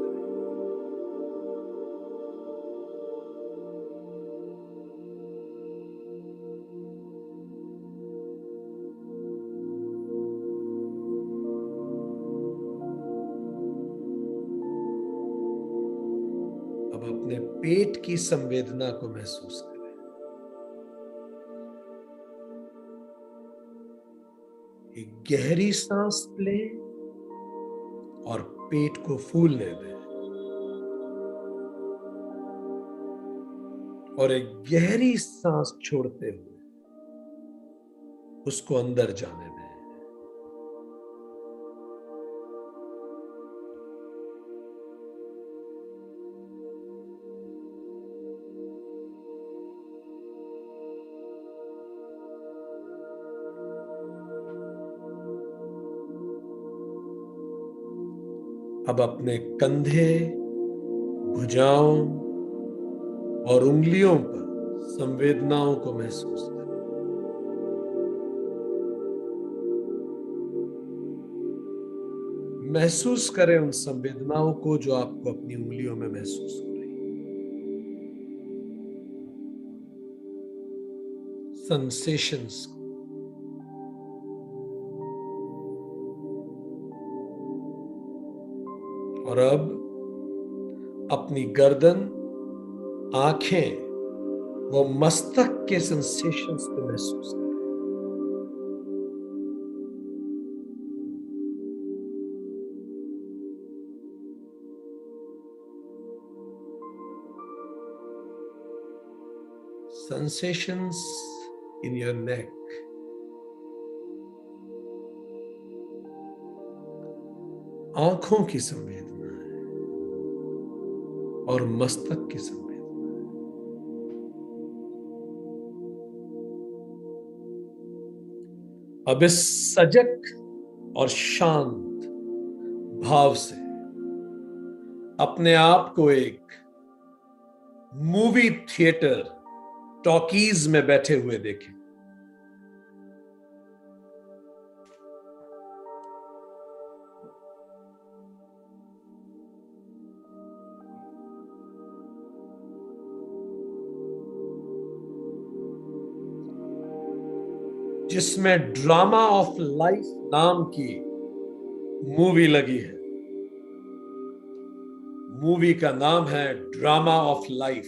अब अपने पेट की संवेदना को महसूस करें। एक गहरी सांस लें और पेट को फूलने दें और एक गहरी सांस छोड़ते हुए उसको अंदर जाने दें। अब अपने कंधे, भुजाओं और उंगलियों पर संवेदनाओं को महसूस करें। महसूस करें उन संवेदनाओं को जो आपको अपनी उंगलियों में महसूस हो रही सेंसेशंस को। और अब अपनी गर्दन, आंखें व मस्तक के सेंसेशंस को महसूस करें। Sensations in your neck. आंखों की संवेदना है और मस्तक की संवेदना है। अब इस सजग और शांत भाव से अपने आप को एक मूवी थिएटर, टॉकीज में बैठे हुए देखें। जिसमें ड्रामा ऑफ लाइफ नाम की मूवी लगी है। मूवी का नाम है ड्रामा ऑफ लाइफ,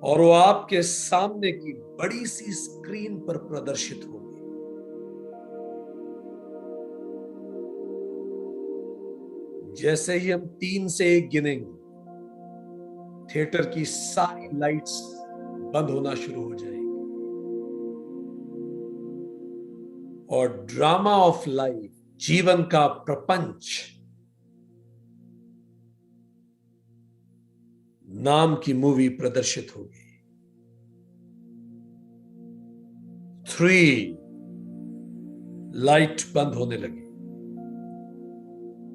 और वो आपके सामने की बड़ी सी स्क्रीन पर प्रदर्शित होगी। जैसे ही हम 3 से 1 गिनेंगे, थिएटर की सारी लाइट्स बंद होना शुरू हो जाएगी और ड्रामा ऑफ लाइफ, जीवन का प्रपंच नाम की मूवी प्रदर्शित होगी। 3, लाइट बंद होने लगी।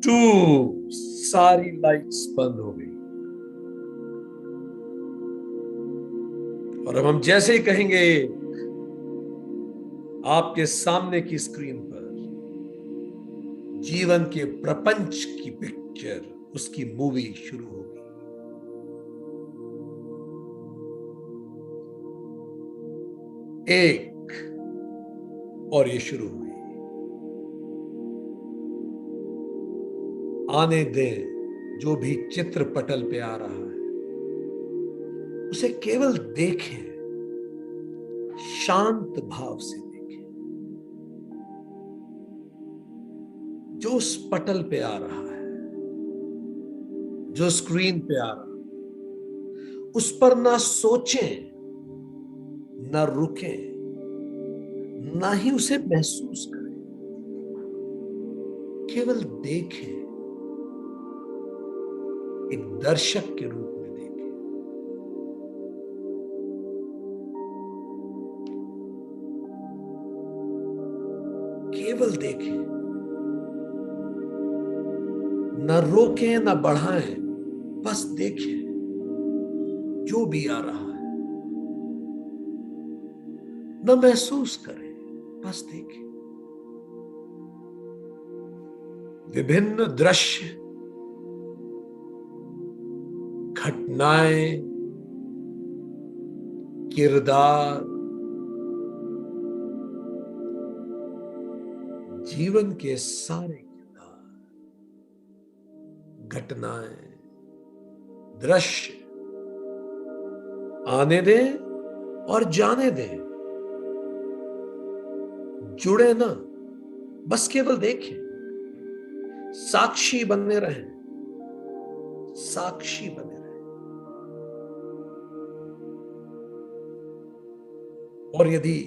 2, सारी लाइट्स बंद हो गई। और अब हम जैसे ही कहेंगे, आपके सामने की स्क्रीन पर जीवन के प्रपंच की पिक्चर, उसकी मूवी शुरू होगी। एक, और ये शुरू हुई। आने दें जो भी चित्र पटल पे आ रहा है, उसे केवल देखें, शांत भाव से देखें। जो उस पटल पे आ रहा है, जो स्क्रीन पे आ रहा है, उस पर ना सोचें, ना रुकें, ना ही उसे महसूस करें। केवल देखें, एक दर्शक के रूप में देखें। केवल देखें, न रोकें न बढ़ाएं, बस देखें जो भी आ रहा है। न महसूस करें, बस देखें। विभिन्न दृश्य, घटनाएं, किरदार, जीवन के सारे किरदार, घटनाएं, दृश्य आने दें और जाने दें। जुड़े ना, बस केवल देखें। साक्षी बने रहें, साक्षी बने रहें। और यदि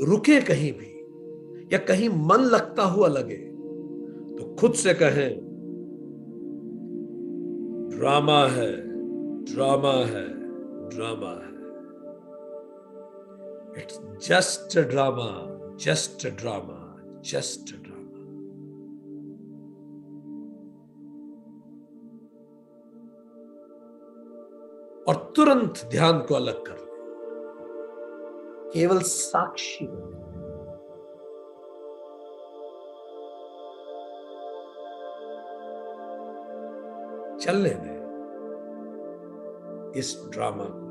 रुके कहीं भी, या कहीं मन लगता हुआ लगे, तो खुद से कहें, ड्रामा है, ड्रामा है, ड्रामा है। It's just a drama, just a drama, just a drama. और तुरंत ध्यान को अलग कर ले, केवल साक्षी बने। चलने दें इस ड्रामा को,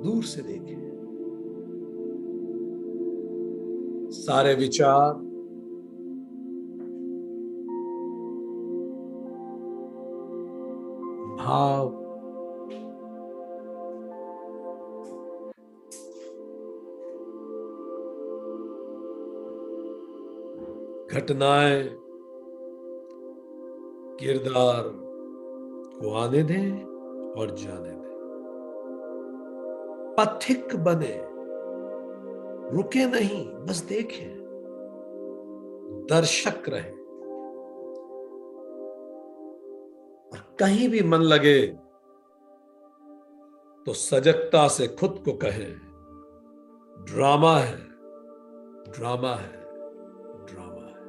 दूर से देखें। सारे विचार, भाव, घटनाएं, किरदार को आने दें और जाने दें। पथिक बने, रुके नहीं, बस देखें। दर्शक रहे। और कहीं भी मन लगे तो सजगता से खुद को कहे, ड्रामा है, ड्रामा है, ड्रामा है।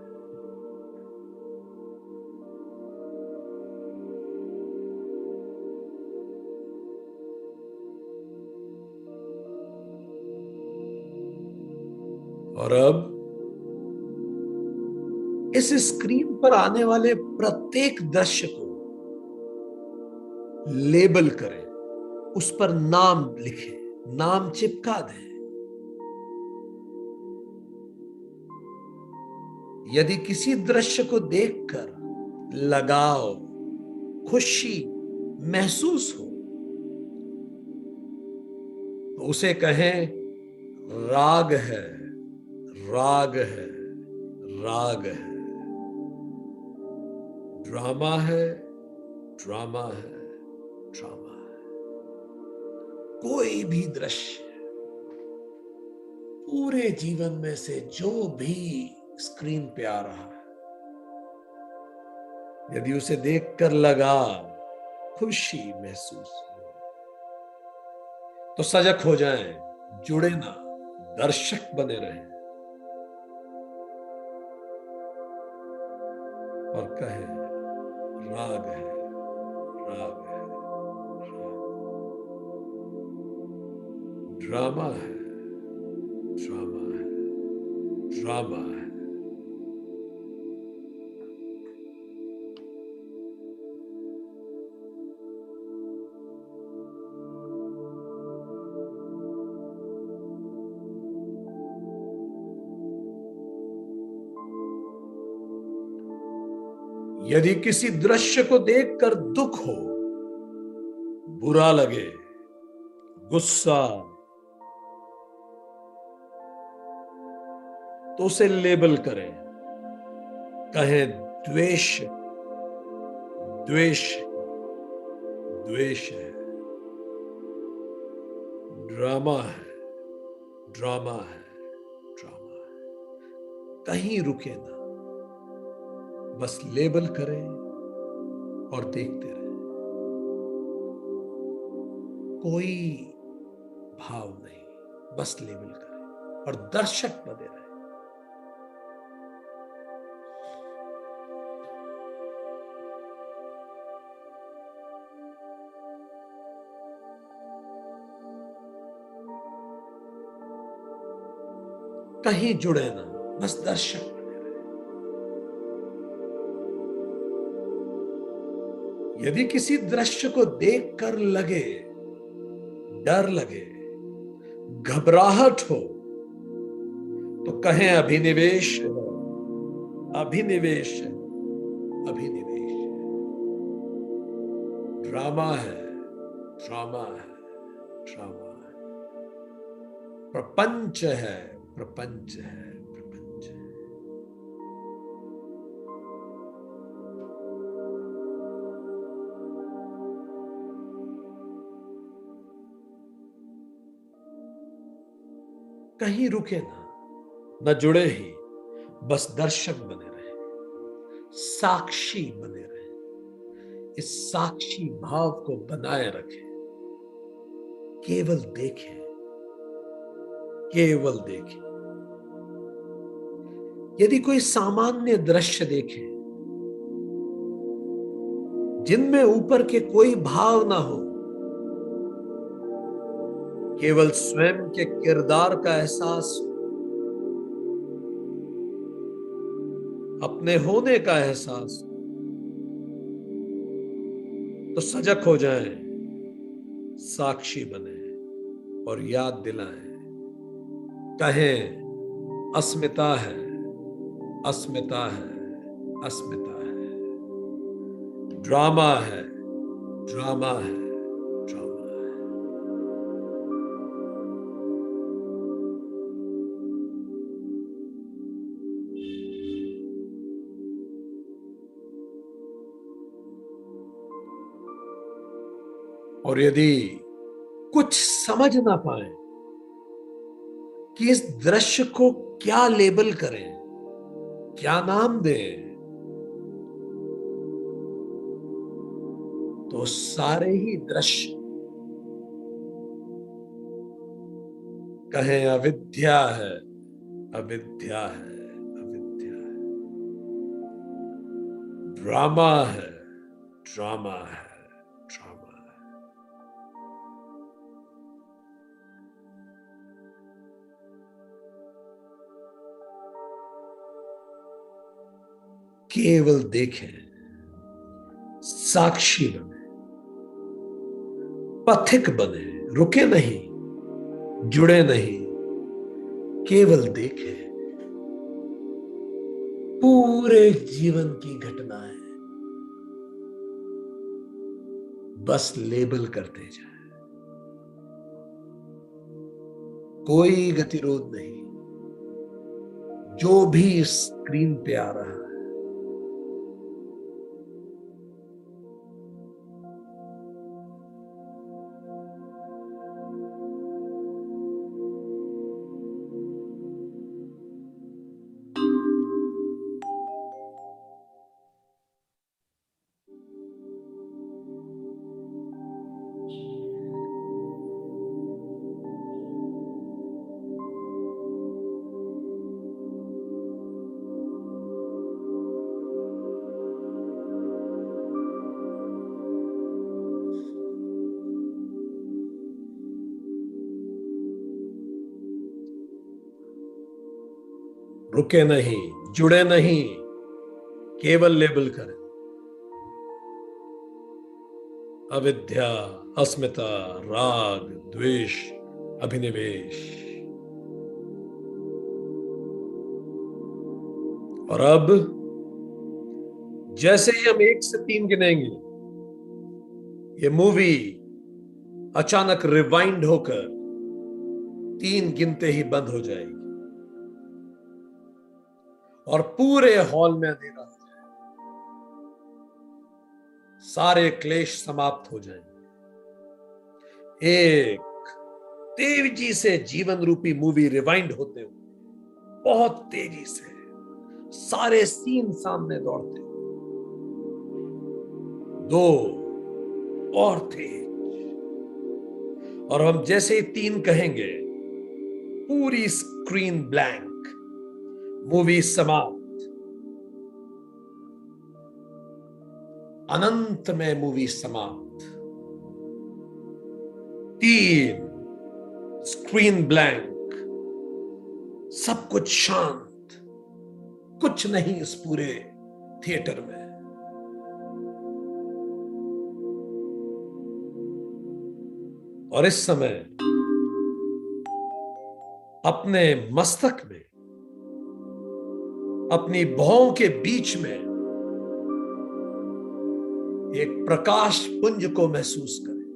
और अब इस स्क्रीन पर आने वाले प्रत्येक दृश्य को लेबल करें, उस पर नाम लिखें, नाम चिपका दें। यदि किसी दृश्य को देखकर लगाव, खुशी महसूस हो तो उसे कहें राग है, राग है, राग है। ड्रामा है, ड्रामा है, ड्रामा है। कोई भी दृश्य पूरे जीवन में से जो भी स्क्रीन पे आ रहा है, यदि उसे देखकर लगा, खुशी महसूस हो तो सजग हो जाएं, जुड़े ना, दर्शक बने रहें और कहें राग है, राग है, राग। ड्रामा है, ड्रामा है, ड्रामा है। यदि किसी दृश्य को देखकर दुख हो, बुरा लगे, गुस्सा, तो उसे लेबल करें, कहें द्वेष, द्वेष, द्वेष है। ड्रामा है, ड्रामा है, ड्रामा है। कहीं रुके ना, बस लेबल करें और देखते रहें। कोई भाव नहीं, बस लेबल करें और दर्शक बने रहें। कहीं जुड़े ना, बस दर्शक बने रहें। यदि किसी दृश्य को देखकर लगे, डर लगे, घबराहट हो तो कहें अभिनिवेश है, अभिनिवेश है, अभिनिवेश है। ड्रामा है, ड्रामा है, ड्रामा है। प्रपंच है, प्रपंच है, प्रपंच है। कहीं रुके ना, न जुड़े ही, बस दर्शक बने रहे, साक्षी बने रहे। इस साक्षी भाव को बनाए रखें, केवल देखें, केवल देखें। यदि कोई सामान्य दृश्य देखें जिनमें ऊपर के कोई भाव ना हो, केवल स्वयं के किरदार का एहसास हो, अपने होने का एहसास हो, तो सजग हो जाएं, साक्षी बने और याद दिलाएं, कहें अस्मिता है, अस्मिता है, अस्मिता है। ड्रामा है, ड्रामा है, ड्रामा है। और यदि कुछ समझ ना पाए कि इस दृश्य को क्या लेबल करें, क्या नाम दें, तो सारे ही दृश्य कहें अविद्या है, अविद्या है, अविद्या है। ड्रामा है, ड्रामा है, ड्रामा है। केवल देखें, साक्षी बने, पथिक बने, रुके नहीं, जुड़े नहीं, केवल देखें। पूरे जीवन की घटनाएं बस लेबल करते जाए, कोई गतिरोध नहीं। जो भी स्क्रीन पे आ रहा है, रुके नहीं, जुड़े नहीं, केवल लेबल करें। अविद्या, अस्मिता, राग, द्वेष, अभिनिवेश। और अब जैसे ही हम 1 से 3 गिनेंगे, ये मूवी अचानक रिवाइंड होकर 3 गिनते ही बंद हो जाएगी और पूरे हॉल में अंधेरा हो जाएगा। सारे क्लेश समाप्त हो जाएंगे। एक तेजी से जीवन रूपी मूवी रिवाइंड होते हुए, बहुत तेजी से सारे सीन सामने दौड़ते हुए, 2 और तेज। और हम जैसे ही 3 कहेंगे, पूरी स्क्रीन ब्लैंक, मूवी समाप्त। अनंत में मूवी समाप्त। 3, स्क्रीन ब्लैंक, सब कुछ शांत, कुछ नहीं इस पूरे थिएटर में। और इस समय अपने मस्तक में, अपनी भौं के बीच में एक प्रकाश पुंज को महसूस करें,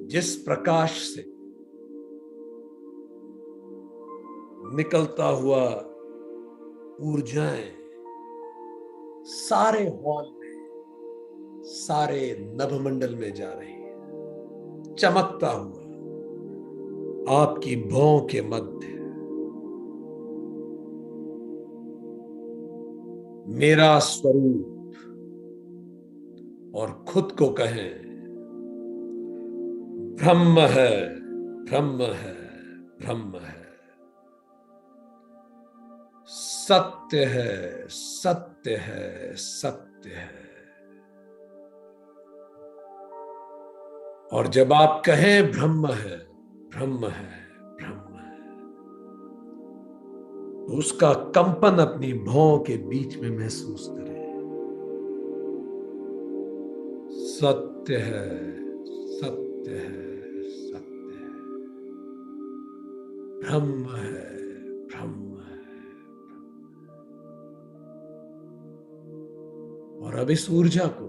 जिस प्रकाश से निकलता हुआ ऊर्जाएं सारे हॉल में, सारे नभमंडल में जा रही है, चमकता हुआ आपकी भौं के मध्य। मेरा स्वरूप, और खुद को कहें, ब्रह्म है, ब्रह्म है, ब्रह्म है, सत्य है, सत्य है, सत्य है। और जब आप कहें ब्रह्म है, ब्रह्म है, ब्रह्म है, तो उसका कंपन अपनी भौं के बीच में महसूस करें। सत्य है, सत्य है, सत्य है, ब्रह्म है, ब्रह्म है, ब्रह्म। और अब इस ऊर्जा को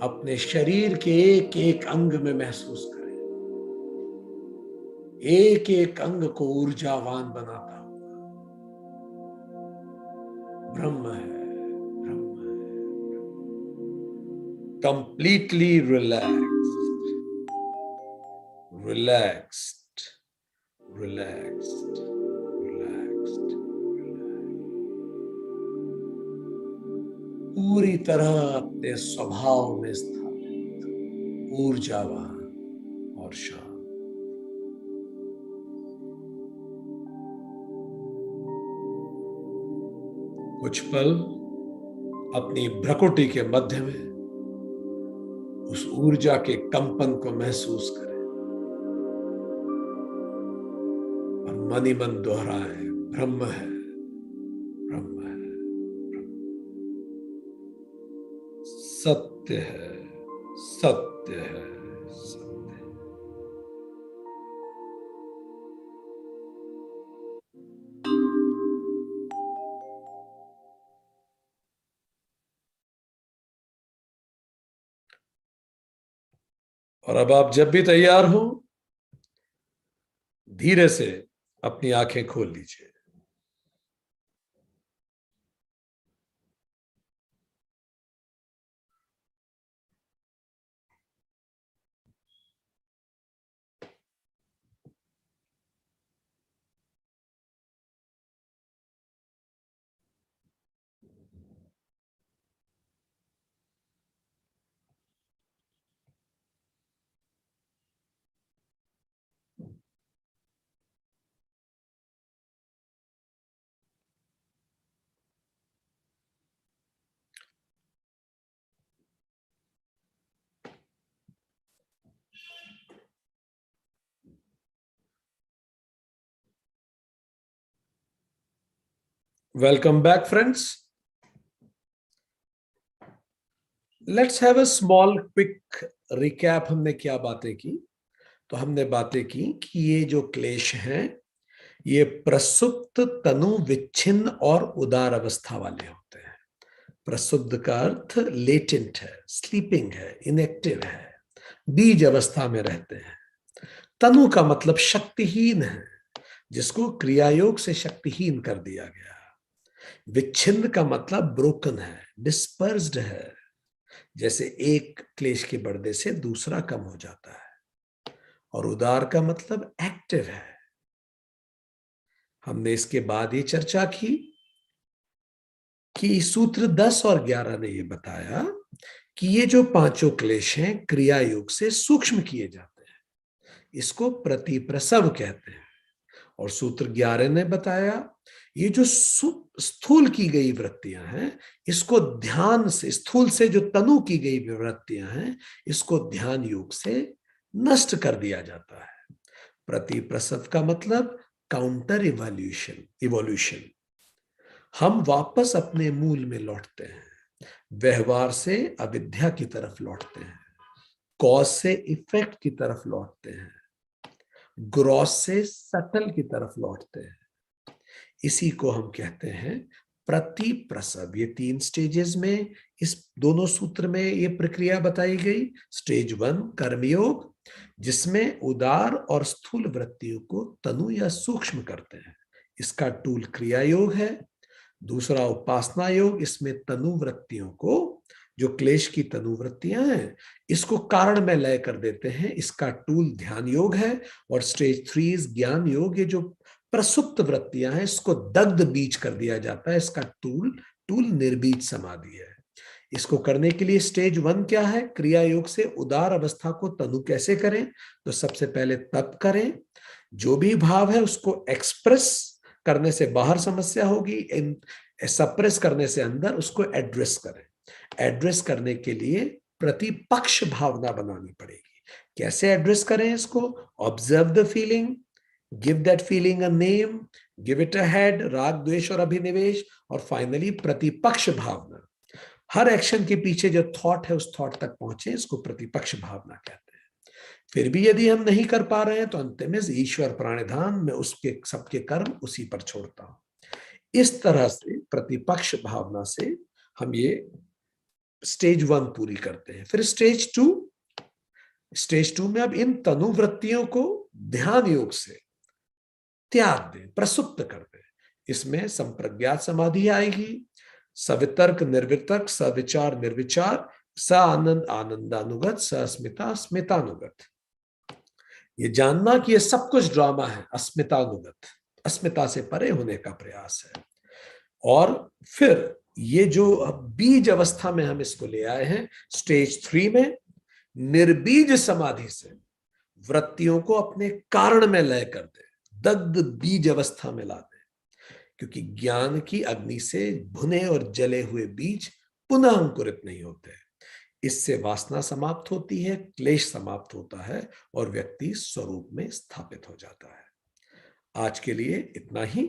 अपने शरीर के एक एक अंग में महसूस करें, एक एक अंग को ऊर्जावान बनाता हुआ। ब्रह्म है, ब्रह्म है, completely relaxed, relaxed, relaxed, relaxed, पूरी तरह अपने स्वभाव में स्थापित, ऊर्जावान और शांत। कुछ पल अपनी भ्रकुटी के मध्य में उस ऊर्जा के कंपन को महसूस करें और मन ही मन दोहराएं, ब्रह्म है, ब्रह्म है, सत्य है, सत्य है, सत्य है। और अब आप जब भी तैयार हो, धीरे से अपनी आंखें खोल लीजिए। Welcome back friends. Let's have a small quick recap. हमने क्या बातें की? तो हमने बातें की कि ये जो क्लेश हैं, ये प्रसुप्त, तनु विच्छिन्न और उदार अवस्था वाले होते हैं। प्रसुप्त का अर्थ लेटेंट है, स्लीपिंग है, इनएक्टिव है, बीज अवस्था में रहते हैं। तनु का मतलब शक्तिहीन है, जिसको क्रियायोग से शक्तिहीन कर दिया गया। विच्छिन्न का मतलब ब्रोकन है, डिस्पर्स्ड है, जैसे एक क्लेश के बढ़ने से दूसरा कम हो जाता है। और उदार का मतलब एक्टिव है। हमने इसके बाद ये चर्चा की कि सूत्र 10 और 11 ने यह बताया कि ये जो पांचों क्लेश हैं क्रिया योग से सूक्ष्म किए जाते हैं, इसको प्रतिप्रसव कहते हैं। और सूत्र 11 ने बताया ये जो स्थूल की गई वृत्तियां हैं, इसको ध्यान से, स्थूल से जो तनु की गई वृत्तियां हैं, इसको ध्यान योग से नष्ट कर दिया जाता है। प्रतिप्रसव का मतलब काउंटर इवोल्यूशन, इवोल्यूशन। हम वापस अपने मूल में लौटते हैं, व्यवहार से अविद्या की तरफ लौटते हैं, कॉज से इफेक्ट की तरफ लौटते हैं, ग्रॉस से सटल की तरफ लौटते हैं। इसी को हम कहते हैं प्रतिप्रसव। ये 3 स्टेजेस में, इस दोनों सूत्र में ये प्रक्रिया बताई गई। स्टेज 1 कर्मयोग, जिसमें उदार और स्थूल वृत्तियों को तनु या सूक्ष्म करते हैं, इसका टूल क्रिया योग है। दूसरा उपासना योग, इसमें तनु वृत्तियों को, जो क्लेश की तनु वृत्तियां हैं, इसको कारण में लय कर देते हैं, इसका टूल ध्यान योग है। और स्टेज 3 ज्ञान योग, ये जो प्रसुप्त वृत्तियां हैं, इसको दग्ध बीज कर दिया जाता है, इसका टूल टूल निर्बीज समाधि है। इसको करने के लिए स्टेज 1 क्या है? क्रिया योग से उदार अवस्था को तनु कैसे करें? तो सबसे पहले तप करें, जो भी भाव है उसको एक्सप्रेस करने से बाहर समस्या होगी, सप्रेस करने से अंदर, उसको एड्रेस करें। एड्रेस करने के लिए प्रतिपक्ष भावना बनानी पड़ेगी। कैसे एड्रेस करें इसको? Observe the feeling, give that feeling a name, give it a head, राग द्वेष और अभिनिवेश, और फाइनली प्रतिपक्ष भावना। हर एक्शन के पीछे जो थॉट है, उस थॉट तक पहुंचे, इसको प्रतिपक्ष भावना कहते हैं। फिर भी यदि हम नहीं कर पा रहे हैं तो अंत में ईश्वर प्राणिधान में उसके सबके कर्म उसी पर छोड़ता हूं। इस तरह से प्रतिपक्ष भावना से हम ये स्टेज 1 पूरी करते हैं। फिर स्टेज टू में अब इन तनुवृत्तियों को ध्यान योग से त्याग दें, प्रसुप्त कर दें। इसमें संप्रज्ञात समाधि आएगी, सवितर्क निर्वितर्क, सविचार निर्विचार, स आनंद आनंदानुगत, सस्मिता स्मितानुगत। ये जानना कि ये सब कुछ ड्रामा है, अस्मितानुगत, अस्मिता से परे होने का प्रयास है। और फिर ये जो बीज अवस्था में हम इसको ले आए हैं, स्टेज 3 में निर्बीज समाधि से वृत्तियों को अपने कारण में लय कर दे, दग्ध बीज अवस्था में ला दे। क्योंकि ज्ञान की अग्नि से भुने और जले हुए बीज पुनः अंकुरित नहीं होते। इससे वासना समाप्त होती है, क्लेश समाप्त होता है और व्यक्ति स्वरूप में स्थापित हो जाता है। आज के लिए इतना ही।